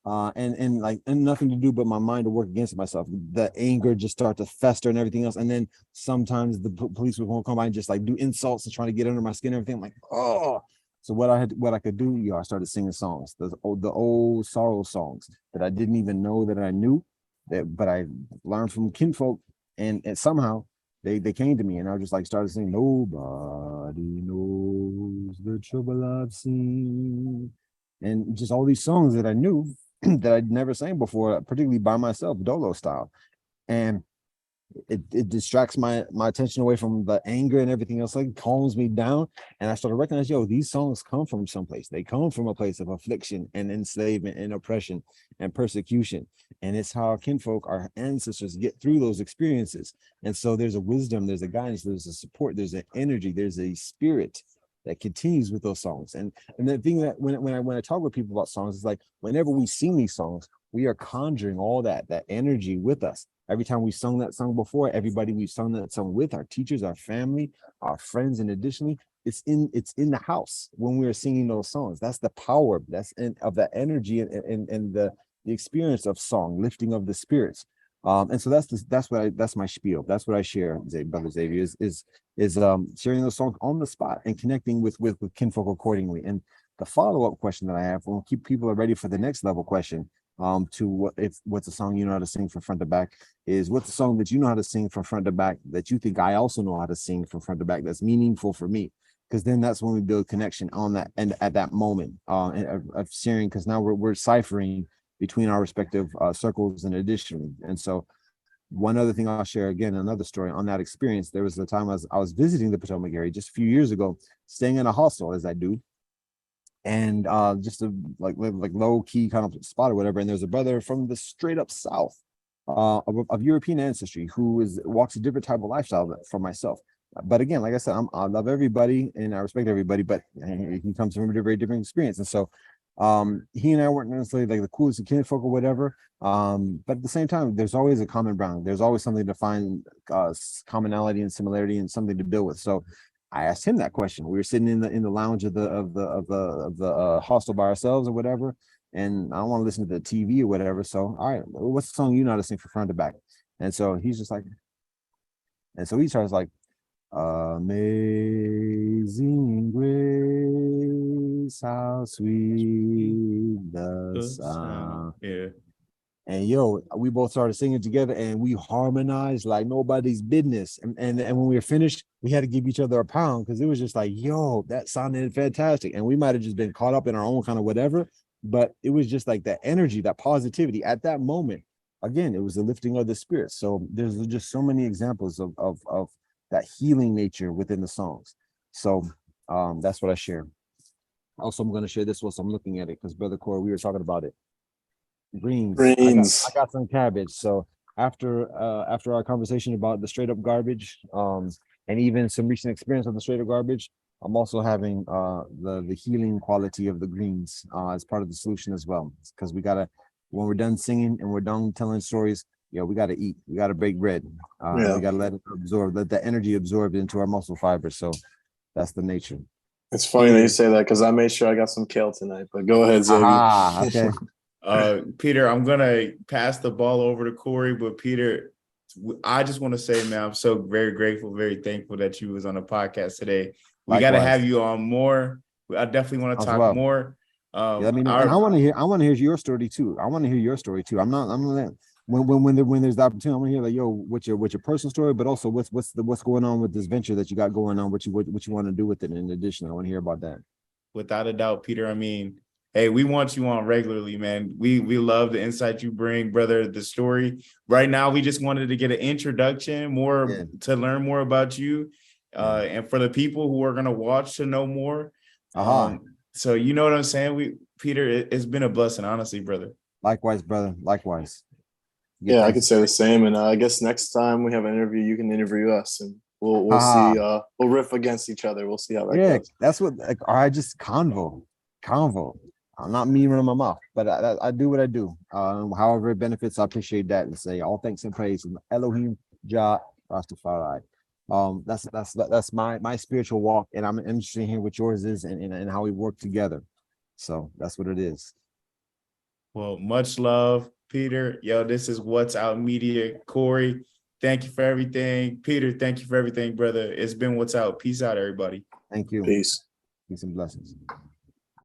and nothing to do but my mind to work against myself. The anger just start to fester and everything else, and then sometimes the police would come by and just like do insults and trying to get under my skin and everything. I'm like, oh. So what I could do, I started singing songs, the old sorrow songs that I didn't even know that I knew, but I learned from kinfolk, and somehow they came to me, and I just like started singing, nobody knows the trouble I've seen, and just all these songs that I knew that I'd never sang before, particularly by myself, dolo style, and it distracts my attention away from the anger and everything else, like calms me down. And I started recognizing, these songs come from someplace. They come from a place of affliction and enslavement and oppression and persecution. And it's how our kinfolk, our ancestors, get through those experiences. And so there's a wisdom, there's a guidance, there's a support, there's an energy, there's a spirit that continues with those songs. And the thing that when I talk with people about songs, it's like whenever we sing these songs, we are conjuring all that energy with us. Every time we sung that song before, everybody we sung that song with, our teachers, our family, our friends, and additionally, it's in the house when we are singing those songs. That's the power of that energy and the experience of song, lifting of the spirits. And so that's my spiel. That's what I share, Brother Xavier, is sharing those songs on the spot and connecting with kinfolk accordingly. And the follow-up question that I have, we'll keep people are ready for the next level question. To what's a song you know how to sing from front to back, is what's a song that you know how to sing from front to back that you think I also know how to sing from front to back that's meaningful for me, because then that's when we build connection on that and at that moment of sharing, because now we're ciphering between our respective circles and additionally. And so one other thing I'll share, again, another story on that experience. There was a time I was visiting the Potomac area just a few years ago, staying in a hostel as I do, and just a like low key kind of spot or whatever. And there's a brother from the straight up South of European ancestry who walks a different type of lifestyle from myself. But again, like I said, I love everybody and I respect everybody, but he comes from a very different experience. And so he and I weren't necessarily like the coolest of kinfolk or whatever. But at the same time, there's always a common ground. There's always something to find commonality and similarity and something to build with. So I asked him that question. We were sitting in the lounge of the hostel by ourselves or whatever, and I don't want to listen to the TV or whatever. So, all right, what's the song you know how to sing from front to back? And so he's just like, and so he starts like, Amazing Grace, how sweet the sound. Yeah. And we both started singing together and we harmonized like nobody's business. And when we were finished, we had to give each other a pound because it was just like, that sounded fantastic. And we might have just been caught up in our own kind of whatever, but it was just like that energy, that positivity at that moment. Again, it was the lifting of the spirit. So there's just so many examples of that healing nature within the songs. So that's what I share. Also, I'm going to share this whilst I'm looking at it because Brother Cory, we were talking about it. Greens. I got some cabbage. So after our conversation about the straight up garbage, and even some recent experience of the straight up garbage, I'm also having the healing quality of the greens as part of the solution as well. Because we gotta, when we're done singing and we're done telling stories, we gotta eat. We gotta break bread. We gotta let it absorb, let the energy absorb into our muscle fibers. So that's the nature. It's funny that you say that because I made sure I got some kale tonight. But go ahead, Xavier. Okay. Peter, I'm gonna pass the ball over to Cory, but Peter, I just want to say, man, I'm so very grateful, very thankful that you was on the podcast today. We got to have you on more. I definitely want to talk more. Let me know. And I want to hear your story too. I'm not when there's the opportunity, I want to hear like, what's your personal story, but also what's going on with this venture that you got going on, what you want to do with it. In addition, I want to hear about that. Without a doubt, Peter. I mean, hey, we want you on regularly, man. We love the insight you bring, brother, the story. Right now, we just wanted to get an introduction to learn more about you, and for the people who are going to watch to know more. So you know what I'm saying? Peter, it's been a blessing, honestly, brother. Likewise, brother. Likewise. Yeah, I could say the same. And I guess next time we have an interview, you can interview us and we'll see. We'll riff against each other. We'll see how that goes. That's what I just convo. convo. I'm not me running my mouth, but I do what I do. However it benefits, I appreciate that and say all thanks and praise from Elohim Jah Rastafari. That's my spiritual walk, and I'm interested in hearing what yours is and how we work together. So that's what it is. Well, much love, Peter. Yo, this is What's Out Media. Cory, thank you for everything. Peter, thank you for everything, brother. It's been What's Out. Peace out, everybody. Thank you. Peace. Peace and blessings.